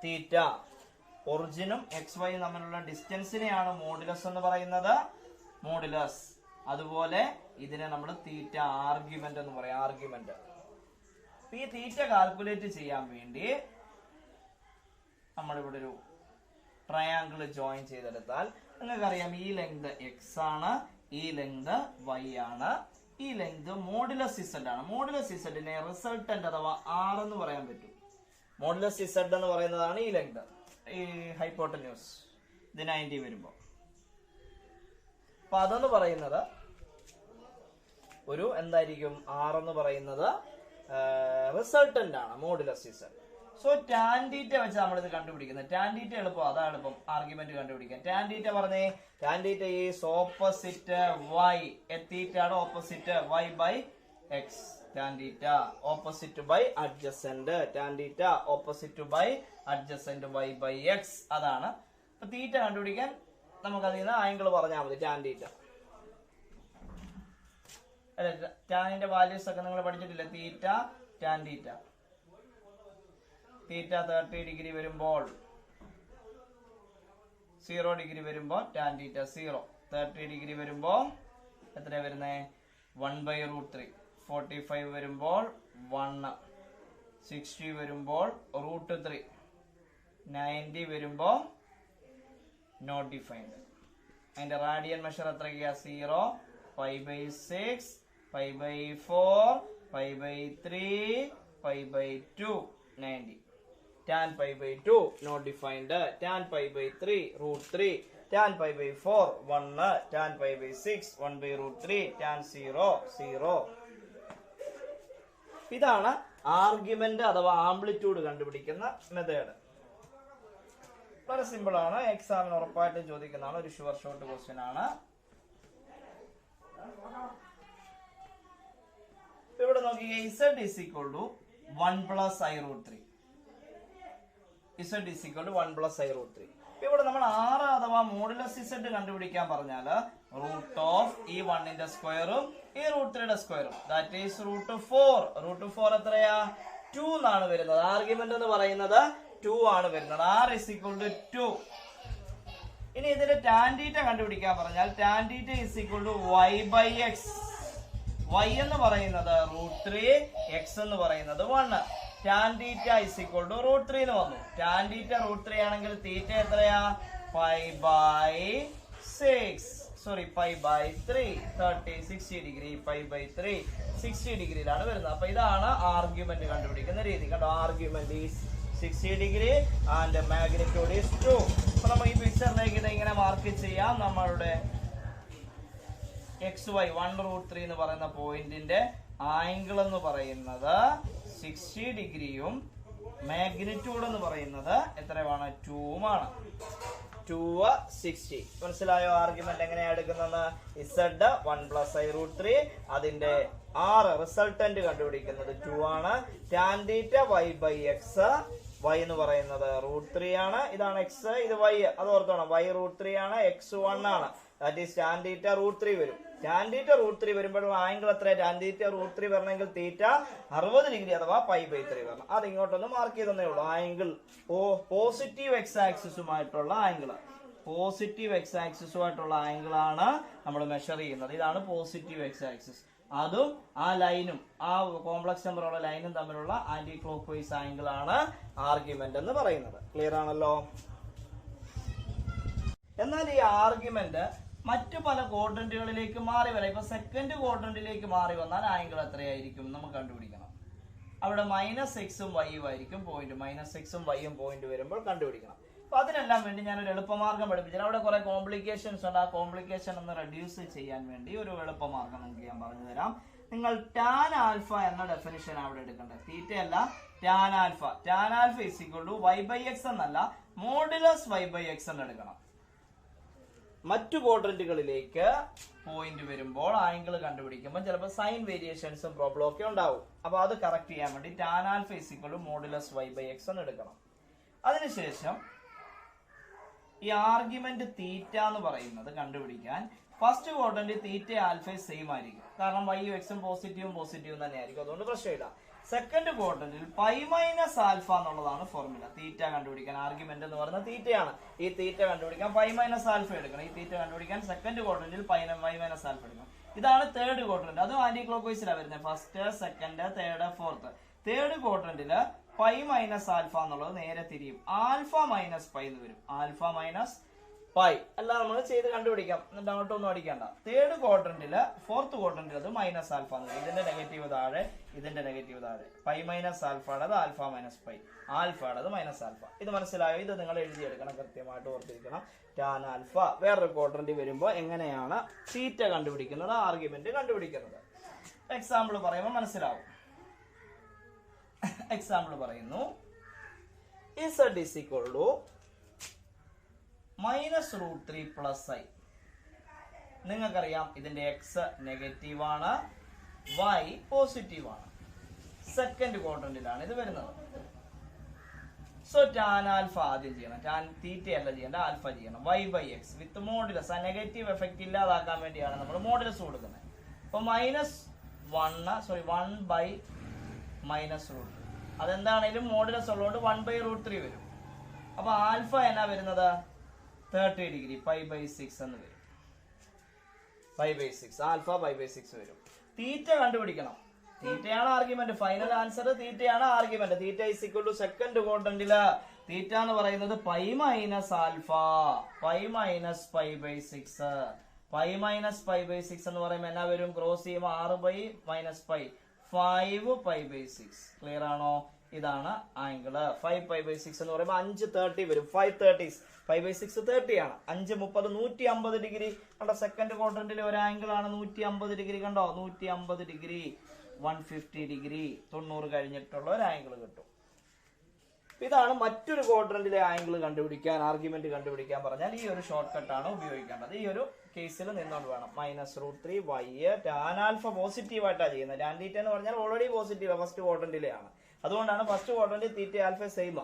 തീറ്റ, ഒറിജിനും XY തമ്മിലുള്ള ഡിസ്റ്റൻസിനെയാണ് മോഡുലസ് എന്ന് പറയുന്നത്. മോഡുലസ്. അതുപോലെ ഇതിനെ നമ്മൾ തീറ്റ ആർഗ്യുമെന്റ് എന്ന് പറയും. ആർഗ്യുമെന്റ്. ഈ തീറ്റ കാൽക്കുലേറ്റ് ചെയ്യാൻ വേണ്ടി നമ്മളിവിടെ ഒരു ട്രയാങ്കിൾ ജോയിൻ ചെയ്തെടുത്താൽ നിങ്ങൾക്കറിയാം, ഈ ലെങ്ത് X ആണ്, ഈ ലെങ്ത് Y ആണ്, ഈ ലെങ്ത് മോഡുലസ് Z ആണ്. മോഡുലസ് Zനെ റിസൾട്ടന്റ് അഥവാ R എന്ന് പറയാൻ പറ്റും. മോഡുലസ് Z എന്ന് പറയുന്നതാണ് ഈ ലെങ്ത്, ഈ ഹൈപ്പോട്ടന്യൂസ്. ഇത് 90 വരുമ്പോ അപ്പൊ അതെന്ന് പറയുന്നത് ഒരു എന്തായിരിക്കും, R എന്ന് പറയുന്നത് റിസൾട്ടന്റ് ആണ് modulus Z. So tan theta വെച്ച് നമ്മളിത് കണ്ടുപിടിക്കുന്നത്. ടാൻ തീറ്റ എളുപ്പം, അതാ എളുപ്പം ആർഗ്യുമെന്റ് കണ്ടുപിടിക്കാൻ. ടാൻ തീറ്റ പറഞ്ഞേ, tan theta is opposite Y. തീറ്റയാണ് opposite Y by X. Tan theta opposite by adjacent. Tan theta opposite by adjacent Y by X. അതാണ്. അപ്പൊ തീറ്റ കണ്ടുപിടിക്കാൻ നമുക്ക് അതിൽ നിന്ന് ആംഗിൾ പറഞ്ഞാൽ മതി. ടാൻ തീറ്റ അല്ലെ, ടാനിന്റെ വാല്യൂസ് ഒക്കെ നിങ്ങൾ പഠിച്ചിട്ടില്ല. തീറ്റ ടാൻ തീറ്റ. തീറ്റ 30 ഡിഗ്രി വരുമ്പോൾ 0 ഡിഗ്രി വരുമ്പോൾ ടാൻ തീറ്റ 0. 30 ഡിഗ്രി വരുമ്പോൾ എത്ര വരുന്നേ, 1/√3. 45 വരുമ്പോൾ 1. 60 വരുമ്പോൾ √3. 90 വരുമ്പോൾ നോട്ട് ഡിഫൈൻഡ്. അതിന്റെ radian measure എത്രയ്ക്കാ, 0, π/6, π/4, π/3, π/2, 90. tan π/2 not defined. tan π/3 √3. tan π/4 1. tan π/6 1/√3. tan 0 0. ഇതാണ് ആർഗ്യുമെന്റ് അഥവാ ആംപ്ലിറ്റ്യൂഡ് കണ്ടുപിടിക്കുന്ന മെത്തേഡ്. വളരെ സിമ്പിൾ ആണ്, എക്സാമിന് ഉറപ്പായിട്ടും ചോദിക്കുന്നതാണ്, ഒരു ഷുവർ ഷോട്ട് ക്വസ്റ്റ്യൻ ആണ്. ഇവിടെ നോക്കിയേ, z is equal to 1 plus I root 3. z is equal to 1 plus I root 3. ഇവിടെ നമ്മൾ r അഥവാ മോഡുലസ് z കണ്ടുപിടിക്കാൻ പറഞ്ഞാല് റൂട്ട് ഓഫ് ഈ 1ന്റെ സ്ക്വയറും ഈ റൂട്ട് 3യുടെ സ്ക്വയറും, ദാറ്റ് ഈസ് റൂട്ട് 4. റൂട്ട് 4 എത്രയാ? 2 എന്നാണ് വരുന്നത്. ആർഗ്യുമെന്റ് എന്ന് പറയുന്നത് 2 ആണ് വരുന്നത്. r is equal to 2. ഇനി ഇതിന്റെ ടാൻ തീറ്റ കണ്ടുപിടിക്കാൻ പറഞ്ഞാൽ tan theta is equal to y by x. y എന്ന് പറയുന്നത് റൂട്ട് 3, x എന്ന് പറയുന്നത് 1. Tan theta is equal to root 3 എന്ന് വന്നു. ടാൻ തീറ്റ റൂട്ട് 3 ആണെങ്കിൽ തീറ്റ എത്രയാ? Pi by 6, sorry pi by 3, 30, 60 degree. Pi by 3 60 ഡിഗ്രിയിലാണ് വരുന്നത്. അപ്പൊ ഇതാണ് ആർഗ്യുമെന്റ് കണ്ടുപിടിക്കുന്ന രീതി. കണ്ടോ, argument is 60 degree and magnitude is 2. അപ്പൊ നമുക്ക് ഈ പിക്ചറിലേക്ക് ഇത് ഇങ്ങനെ മാർക്ക് ചെയ്യാം. നമ്മളുടെ XY 1 റൂട്ട് 3 എന്ന് പറയുന്ന പോയിന്റിന്റെ ആംഗിൾ എന്ന് പറയുന്നത് 60 ഡിഗ്രിയും മാഗ്നിറ്റ്യൂഡ് എന്ന് പറയുന്നത് എത്രയാണ്? 2 2 60. മനസ്സിലായോ ആർഗ്യുമെന്റ് എങ്ങനെയാണ് എടുക്കുന്നത്? Z 1 plus I root 3, അതിന്റെ R റിസൾട്ടന്റ് കണ്ടുപിടിക്കുന്നത് 2 ആണ്. Tan theta y by x, y എന്ന് പറയുന്നത് റൂട്ട് 3 ആണ്. ഇതാണ് x, ഇത് y, അത് ഓർത്തോണം. y റൂട്ട് 3 ആണ്, x 1 ആണ്. That is tan theta root 3 വരും. ടാൻ തീറ്റ റൂട്ട് 3 വരുമ്പോഴും ആംഗിൾ എത്ര? ടാൻ തീറ്റ റൂട്ട് 3 വരണമെങ്കിൽ തീറ്റ 60 ഡിഗ്രി അഥവാ പൈ ബൈ 3 വരണം. അത് ഇങ്ങോട്ടൊന്ന് മാർക്ക് ചെയ്തേ ഉള്ളൂ. ആംഗിൾ പോസിറ്റീവ് എക്സ് ആക്സിസുമായിട്ടുള്ള ആംഗിൾ, പോസിറ്റീവ് എക്സ് ആക്സിസുമായിട്ടുള്ള ആംഗിൾ ആണ് നമ്മൾ മെഷർ ചെയ്യുന്നത്. ഇതാണ് പോസിറ്റീവ് എക്സ് ആക്സിസ്. അതും ആ ലൈനും ആ കോംപ്ലക്സ് നമ്പറുള്ള ലൈനും തമ്മിലുള്ള ആന്റി ക്ലോക്ക് വൈസ് ആംഗിൾ ആണ് ആർഗ്യുമെന്റ് എന്ന് പറയുന്നത്. ക്ലിയർ ആണല്ലോ? എന്നാൽ ഈ ആർഗ്യുമെന്റ് മറ്റു പല ക്വാഡ്രന്റുകളിലേക്ക് മാറി വരാം. ഇപ്പൊ സെക്കൻഡ് ക്വാഡ്രന്റിലേക്ക് മാറി വന്നാൽ ആംഗിൾ എത്രയായിരിക്കും നമുക്ക് കണ്ടുപിടിക്കണം. അവിടെ -x ഉം y ഉം ആയിരിക്കും പോയിന്റ്. -x ഉം y ഉം പോയിന്റ് വരുമ്പോൾ കണ്ടുപിടിക്കണം. അപ്പൊ അതിനെല്ലാം വേണ്ടി ഞാൻ ഒരു എളുപ്പമാർഗം പഠിപ്പിച്ചു. അവിടെ കുറെ കോംപ്ലിക്കേഷൻസ് ഉണ്ട്. ആ കോംപ്ലിക്കേഷൻ ഒന്ന് റെഡ്യൂസ് ചെയ്യാൻ വേണ്ടി ഒരു എളുപ്പമാർഗം നിങ്ങൾക്ക് ഞാൻ പറഞ്ഞു തരാം. നിങ്ങൾ ടാൻ ആൽഫ എന്ന ഡെഫിനിഷൻ അവിടെ എടുക്കേണ്ടത്. തീറ്റ അല്ല, tan alpha. Tan alpha is equal to y by x എന്നല്ല, മോഡുലസ് y by x എന്ന് എടുക്കണം. മറ്റു ക്വാഡ്രന്റുകളിലേക്ക് പോയിന്റ് വരുമ്പോൾ ആംഗിൾ കണ്ടുപിടിക്കുമ്പോൾ ചിലപ്പോൾ സൈൻ വേരിയേഷൻസും പ്രോബ്ലം ഒക്കെ ഉണ്ടാവും. അപ്പൊ അത് കറക്റ്റ് ചെയ്യാൻ വേണ്ടി tan alpha is equal to modulus y by x എന്ന് എടുക്കണം. അതിനുശേഷം ഈ ആർഗ്യുമെന്റ് തീറ്റ എന്ന് പറയുന്നത് കണ്ടുപിടിക്കാൻ ഫസ്റ്റ് ക്വാഡ്രന്റ് തീറ്റ ആൽഫ സെയിം ആയിരിക്കും. കാരണം y ഉം x ഉം പോസിറ്റീവും തന്നെ ആയിരിക്കും. അതുകൊണ്ട് പ്രശ്നമില്ല. സെക്കൻഡ് ക്വാഡ്രന്റിൽ പൈ മൈനസ് ആൽഫ എന്നുള്ളതാണ് ഫോർമുല. തീറ്റ കണ്ടുപിടിക്കാൻ ആർഗ്യുമെന്റ് എന്ന് പറയുന്നത് തീറ്റയാണ്. ഈ തീറ്റ കണ്ടുപിടിക്കാൻ പൈ മൈനസ് ആൽഫ എടുക്കണം. ഈ തീറ്റ കണ്ടുപിടിക്കാൻ സെക്കൻഡ് ക്വാഡ്രന്റിൽ പൈ മൈനസ് ആൽഫ എടുക്കണം. ഇതാണ് തേർഡ് ക്വാഡ്രന്റ്. അതും ആന്റി ക്ലോക്ക് വൈസിലാണ് വരുന്നത്. First, second, third, fourth. Third ക്വാഡ്രന്റില് പൈ മൈനസ് ആൽഫ എന്നുള്ളത് നേരെ തിരിയും. ആൽഫ മൈനസ് പൈ എന്ന് വരും. ആൽഫ മൈനസ് പൈ എല്ലാം നമ്മൾ ചെയ്ത് കണ്ടുപിടിക്കാം. ഡൗട്ട് ഒന്നും അടിക്കണ്ട. തേർഡ് ക്വാഡ്രന്റില്, ഫോർത്ത് ക്വാഡ്രന്റിൽ അത് മൈനസ് ആൽഫ എന്ന് വരും. ഇതിന്റെ നെഗറ്റീവ് താഴെ, ഇതിന്റെ നെഗറ്റീവ് താഴെ. പൈ മൈനസ് ആൽഫയുടേത് ആൽഫ മൈനസ് പൈ, ആൽഫയുടേത് മൈനസ് ആൽഫ. ഇത് മനസ്സിലായോ? ഇത് നിങ്ങൾ എഴുതിയെടുക്കണം, കൃത്യമായിട്ട് ഓർത്തിരിക്കണം. Tan alpha. വേറൊരു ക്വാഡ്രന്റ് വരുമ്പോൾ എങ്ങനെയാണ് തീറ്റ കണ്ടുപിടിക്കുന്നത്, ആർഗ്യുമെന്റ് കണ്ടുപിടിക്കുന്നത്. എക്സാമ്പിൾ പറയുമ്പോൾ മനസ്സിലാവും. എക്സാമ്പിൾ പറയുന്നു, z is equal to -√3 plus I. നിങ്ങൾക്കറിയാം ഇതിന്റെ x നെഗറ്റീവ് ആണ്, y പോസിറ്റീവ് ആണ്. സെക്കൻഡ് ക്വാഡ്രന്റിലാണ് ഇത് വരുന്നത്. സോ ടാൻ ആൽഫ ആദ്യം ചെയ്യണം. ടാൻ തീറ്റ അല്ല ചെയ്യേണ്ട, ആൽഫ ചെയ്യണം. y by x with modulus. ആ നെഗറ്റീവ് എഫക്ട് ഇല്ലാതാക്കാൻ വേണ്ടിയാണ് നമ്മൾ മോഡുലസ് കൊടുക്കുന്നത്. അപ്പൊ -1 by -√3. അതെന്താണേലും മോഡുലസ് ഉള്ളതുകൊണ്ട് 1 by √3 വരും. അപ്പൊ ആൽഫ എന്നാ വരുന്നത്? 30 ഡിഗ്രി, പൈ ബൈ 6 എന്ന് വരും. Pi by 6, alpha pi by 6 വരും. തീറ്റ കണ്ടുപിടിക്കണം. തീറ്റയാണ് ആർഗ്യുമെന്റ്. ഫൈനൽ ആൻസർ തീറ്റയാണ് argument. Theta is equal to second ക്വാഡ്രന്റില് തീറ്റ എന്ന് പറയുന്നത് pi minus alpha, pi minus pi by 6. Pi minus pi by 6 എന്ന് പറയുമ്പോൾ എന്നാ വരും? ക്രോസ് ചെയ്യുമ്പോൾ 6 by minus pi, 5 pi by 6. Clear ആണോ? ഇതാണ് ആംഗിള്. 5 പൈ ബൈ 6 എന്ന് പറയുമ്പോൾ 530 വരും. 530, 5 by 6 30 ആണ്. 5 30 150 ഡിഗ്രി. കണ്ടോ, സെക്കൻഡ് ക്വാഡ്രന്റിലെ ഒരു ആംഗിൾ ആണ് 150 ഡിഗ്രി. കണ്ടോ, 150 ഡിഗ്രി, 150 ഡിഗ്രി, 90 കഴിഞ്ഞിട്ടുള്ള ഒരു ആംഗിൾ കിട്ടും. ഇതാണ് മറ്റൊരു ക്വാഡ്രന്റിലെ ആംഗിൾ കണ്ടുപിടിക്കാൻ, ആർഗ്യുമെന്റ് കണ്ടുപിടിക്കാൻ പറഞ്ഞാൽ ഈ ഒരു ഷോർട്ട് കട്ടാണ് ഉപയോഗിക്കേണ്ടത്. ഈ ഒരു കേസിൽ നിന്നോണ്ട് വേണം. -√3 y ടാൻ ആൽഫ പോസിറ്റീവ് ആയിട്ടാണ് ചെയ്യുന്നത്. ടാൻ തീറ്റ എന്ന് പറഞ്ഞാൽ ഓൾറെഡി പോസിറ്റീവ് ഫസ്റ്റ് ക്വാഡ്രന്റിലെ ആണ്. അതുകൊണ്ടാണ് ഫസ്റ്റ് ക്വാഡ്രന്റിൽ തീറ്റ ആൽഫ സെയിം.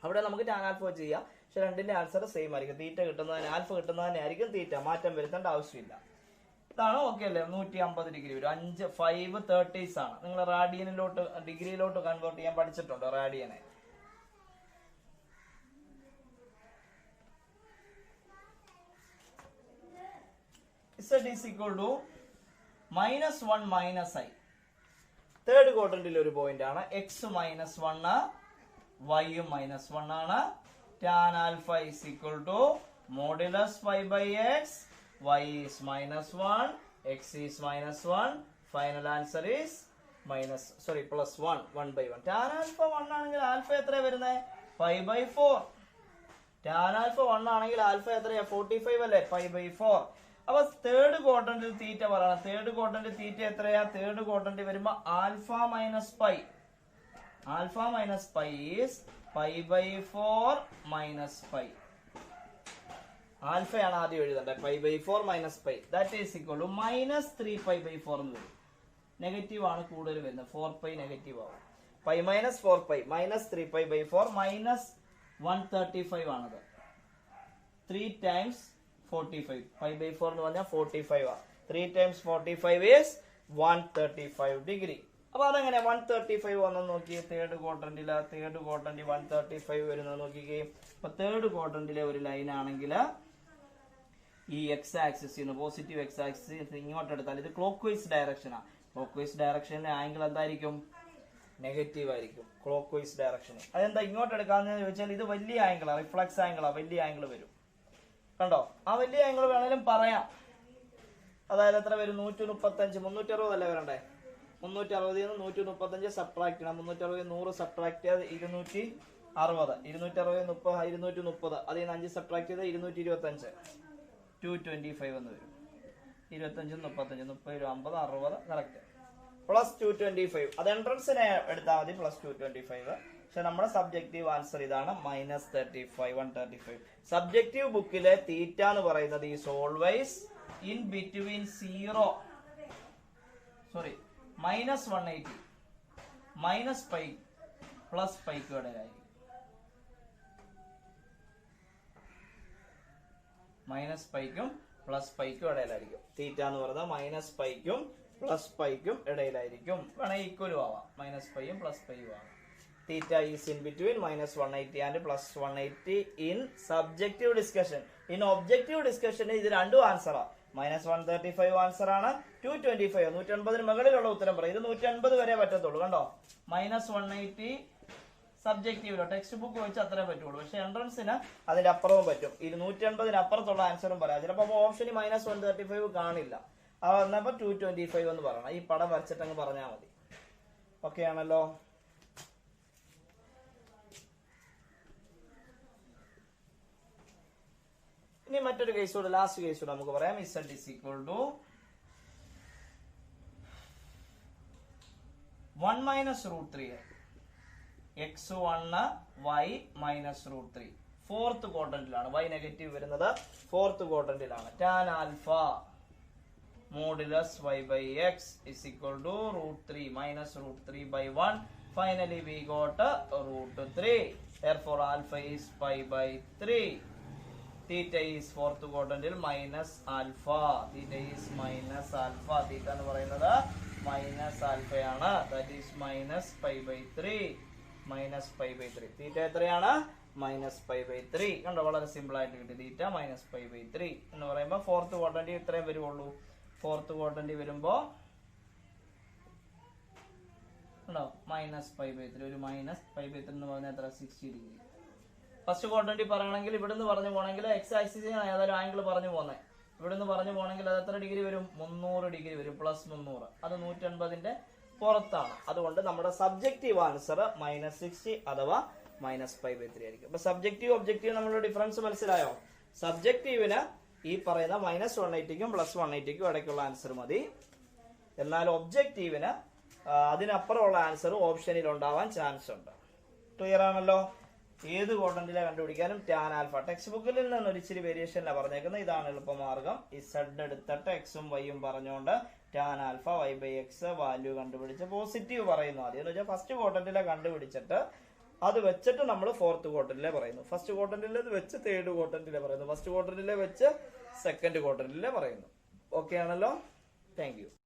അവിടെ നമുക്ക് ടാൻ ആൽഫ വെച്ച് ചെയ്യാം. പക്ഷെ രണ്ടിന്റെ ആൻസർ സെയിം ആയിരിക്കും. തീറ്റ കിട്ടുന്നതിന് ആൽഫ കിട്ടുന്നതിന് ആയിരിക്കും തീറ്റ. മാറ്റം വരുത്തേണ്ട ആവശ്യമില്ല. ഇതാണ് ഓക്കെ അല്ലേ? 150 ഡിഗ്രി വരും. 5 30s ആണ്. നിങ്ങൾ റാഡിയനിലോട്ട് ഡിഗ്രിയിലോട്ട് കൺവേർട്ട് ചെയ്യാൻ പഠിച്ചിട്ടുണ്ട്. റാഡിയനെ Z is equal to -1 minus I. Third ക്വാഡ്രന്റിൽ ഒരു പോയിന്റ് ആണ്. X -1, Y -1 ആണ്. Tan alpha is equal to modulus pi by x. Y is -1, X is -1. Final answer is +1, 1/1. Tan alpha 1 ആണെങ്കിൽ ആൽഫ എത്രയാ വരുന്നത്? 5/4. Tan alpha 1 ആണെങ്കിൽ alpha എത്രയാ? 45 അല്ലേ? 5/4. അപ്പൊ തേർഡ് ക്വാഡ്രന്റിൽ തീറ്റ പറയണം. തേർഡ് ക്വാഡ്രന്റിൽ തീറ്റ എത്രയാ? തേർഡ് ക്വാഡ്രന്റിൽ വരുമ്പോ alpha minus pi. Alpha minus pi is 5/4 minus pi. ആൽഫയാണ് ആദ്യം എഴുതേണ്ടത്. 5/4 minus pi that is equal to -3π/4 എന്ന് വരും. നെഗറ്റീവ് ആണ് കൂടുതൽ വരുന്നത്. 4π നെഗറ്റീവ് ആവും. π - 4π -3π/4 -135 ആണത്. 3 times 45. 5/4 എന്ന് പറഞ്ഞാൽ 45 ആണ്. 3 times 45 is 135 ഡിഗ്രി. അപ്പൊ അതെങ്ങനെ 135 വന്നെന്ന് നോക്കിയേ. തേർഡ് ക്വാഡ്രന്റിൽ 135 വരുന്നത് നോക്കിക്കേ. അപ്പൊ തേർഡ് ക്വാഡ്രന്റിലെ ഒരു ലൈൻ ആണെങ്കിൽ ഈ x axis positive x axis ഇങ്ങോട്ട് എടുത്താൽ ഇത് ക്ലോക്ക് വൈസ് ഡയറക്ഷനാണ്. ക്ലോക്ക് വൈസ് ഡയറക്ഷനിലെ ആംഗിൾ എന്തായിരിക്കും? നെഗറ്റീവ് ആയിരിക്കും. ക്ലോക്ക് വൈസ് ഡയറക്ഷന് അതെന്താ ഇങ്ങോട്ട് എടുക്കാന്ന് ചോദിച്ചാൽ ഇത് വലിയ ആംഗിളാ, റിഫ്ലക്സ് ആംഗിളാ. വലിയ ആംഗിൾ വരും. കണ്ടോ? ആ വലിയ ആംഗിൾ വേണേലും പറയാം. അതായത് എത്ര വരും? 135. 360 അല്ലേ വരണ്ടേ? 360 135 സബ്ട്രാക്ട് ചെയ്യണം. 360 100 സബ്ട്രാക്ട് ചെയ്ത് 260. 230 അതിൽ നിന്ന് 5 സബ്ട്രാക്ട് ചെയ്ത് 225. 225 എന്ന് വരും. 25 35 30 50 60 കറക്റ്റ്. +225. അത് എൻട്രൻസിനെ എടുത്താൽ മതി. +225. പക്ഷെ നമ്മുടെ സബ്ജക്റ്റീവ് ആൻസർ ഇതാണ്. -35 135. സബ്ജക്റ്റീവ് ബുക്കിലെ തീറ്റ എന്ന് പറയുന്നത് ഈസ് ഓൾവേസ് ഇൻ ബിറ്റ്വീൻ -180 -π +π ഇടയിലായിരിക്കും. -π-ക്കും +π-ക്കും ഇടയിലായിരിക്കും. തീറ്റ എന്ന് പറയുന്നത് -π-ക്കും +π-ക്കും ഇടയിലായിരിക്കും. വേണമെങ്കിൽ ഈക്വലും ആവാം. -π-യും +π-യും ആവാം. Theta is in between -180 and +180 in subjective discussion. In objective discussion ഇത് രണ്ടും ആൻസറാ. -135 ആൻസർ ആണ്. 225 180 മുകളിലുള്ള ഉത്തരം പറയും. ഇത് 180 വരെ പറ്റത്തുള്ളൂ. കണ്ടോ? -180 സബ്ജക്റ്റീവിലോ ടെക്സ്റ്റ് ബുക്ക് വെച്ച് അത്രേ പറ്റുള്ളൂ. പക്ഷെ എൻട്രൻസിന് അതിന്റെ അപ്പുറവും പറ്റും. 280 അപ്പുറത്തുള്ള ആൻസറും പറയാം. ചിലപ്പോൾ ഓപ്ഷന് -135 കാണില്ല. എന്നപ്പോ 225 എന്ന് പറയണം. ഈ പടം വരച്ചിട്ട് അങ്ങ് പറഞ്ഞാൽ മതി. ഓക്കെ ആണല്ലോ? ഇനി മറ്റൊരു കേസോട്, ലാസ്റ്റ് കേസോട് നമുക്ക് പറയാം. Z is equal to 1 - √3 x1 y -√3. Fourth ക്വാഡ്രന്റിലാണ്. y നെഗറ്റീവ് വരുന്നത് ഫോർത്ത് ക്വാഡ്രന്റിലാണ്. tan alpha modulus y by x is equal to √3 -√3/1. Finally we got √3. Therefore alpha is π/3. Theta is fourth quadrant minus alpha. Theta is minus alpha. Theta എന്ന് പറയുന്നത് minus ആൽഫയാണ്. That is -π/3. -π/3. Theta എത്രയാണ്? -π/3. കണ്ടോ? വളരെ simple ആയിട്ട് കിട്ടി. തീറ്റ -π/3 എന്ന് പറയുമ്പോൾ ഫോർത്ത് ക്വാഡ്രന്റ് ഇത്രയും വരുവുള്ളൂ. ഫോർത്ത് ക്വാഡ്രന്റ് വരുമ്പോ കണ്ടോ? -π/3. ഒരു -π/3 എന്ന് പറഞ്ഞാൽ എത്ര? 60 ഡിഗ്രി. ഫസ്റ്റ് ക്വാഡ്രന്റിൽ പറയണമെങ്കിൽ ഇവിടുന്ന് പറഞ്ഞു പോകണമെങ്കിൽ എക്സ് ആക്സിസിന് ഏതായാലും ആംഗിൾ പറഞ്ഞു പോകുന്നത്. ഇവിടുന്ന് പറഞ്ഞു പോകണമെങ്കിൽ അത് എത്ര ഡിഗ്രി വരും? 300 ഡിഗ്രി വരും. +300. അത് 180ന്റെ പുറത്താണ്. അതുകൊണ്ട് നമ്മുടെ സബ്ജക്റ്റീവ് ആൻസർ -60 അഥവാ -π/3 ആയിരിക്കും. അപ്പൊ സബ്ജക്റ്റീവ് ഒബ്ജക്റ്റീവ് നമ്മുടെ ഡിഫറൻസ് മനസ്സിലായോ? സബ്ജക്റ്റീവിന് ഈ പറയുന്ന -180ക്കും +180ക്കും ഇടയ്ക്കുള്ള ആൻസർ മതി. എന്നാൽ ഒബ്ജക്റ്റീവിന് അതിനപ്പുറമുള്ള ആൻസർ ഓപ്ഷനിൽ ഉണ്ടാവാൻ ചാൻസ് ഉണ്ട്. ക്ലിയർ ആണല്ലോ. ഏത് ക്വാഡ്രന്റിലെ കണ്ടുപിടിക്കാനും ടാൻ ആൽഫ. ടെക്സ്റ്റ് ബുക്കിൽ നിന്ന് ഒരു ഇച്ചിരി വേരിയേഷനിലാണ് പറഞ്ഞേക്കുന്നത്. ഇതാണ് എളുപ്പമാർഗം. ഈ സെഡ് എടുത്തിട്ട് എക്സും വൈയും പറഞ്ഞുകൊണ്ട് tan alpha y by x value കണ്ടുപിടിച്ച് പോസിറ്റീവ് പറയുന്നു. ആദ്യം എന്ന് വെച്ചാൽ ഫസ്റ്റ് ക്വാഡ്രന്റിലെ കണ്ടുപിടിച്ചിട്ട് അത് വെച്ചിട്ട് നമ്മൾ ഫോർത്ത് ക്വാഡ്രന്റിലെ പറയുന്നു. ഫസ്റ്റ് ക്വാഡ്രന്റിലെ വെച്ച് തേർഡ് ക്വാഡ്രന്റിലെ പറയുന്നു. ഫസ്റ്റ് ക്വാഡ്രന്റിലെ വെച്ച് സെക്കൻഡ് ക്വാഡ്രന്റിലെ പറയുന്നു. ഓക്കെ ആണല്ലോ. Thank you.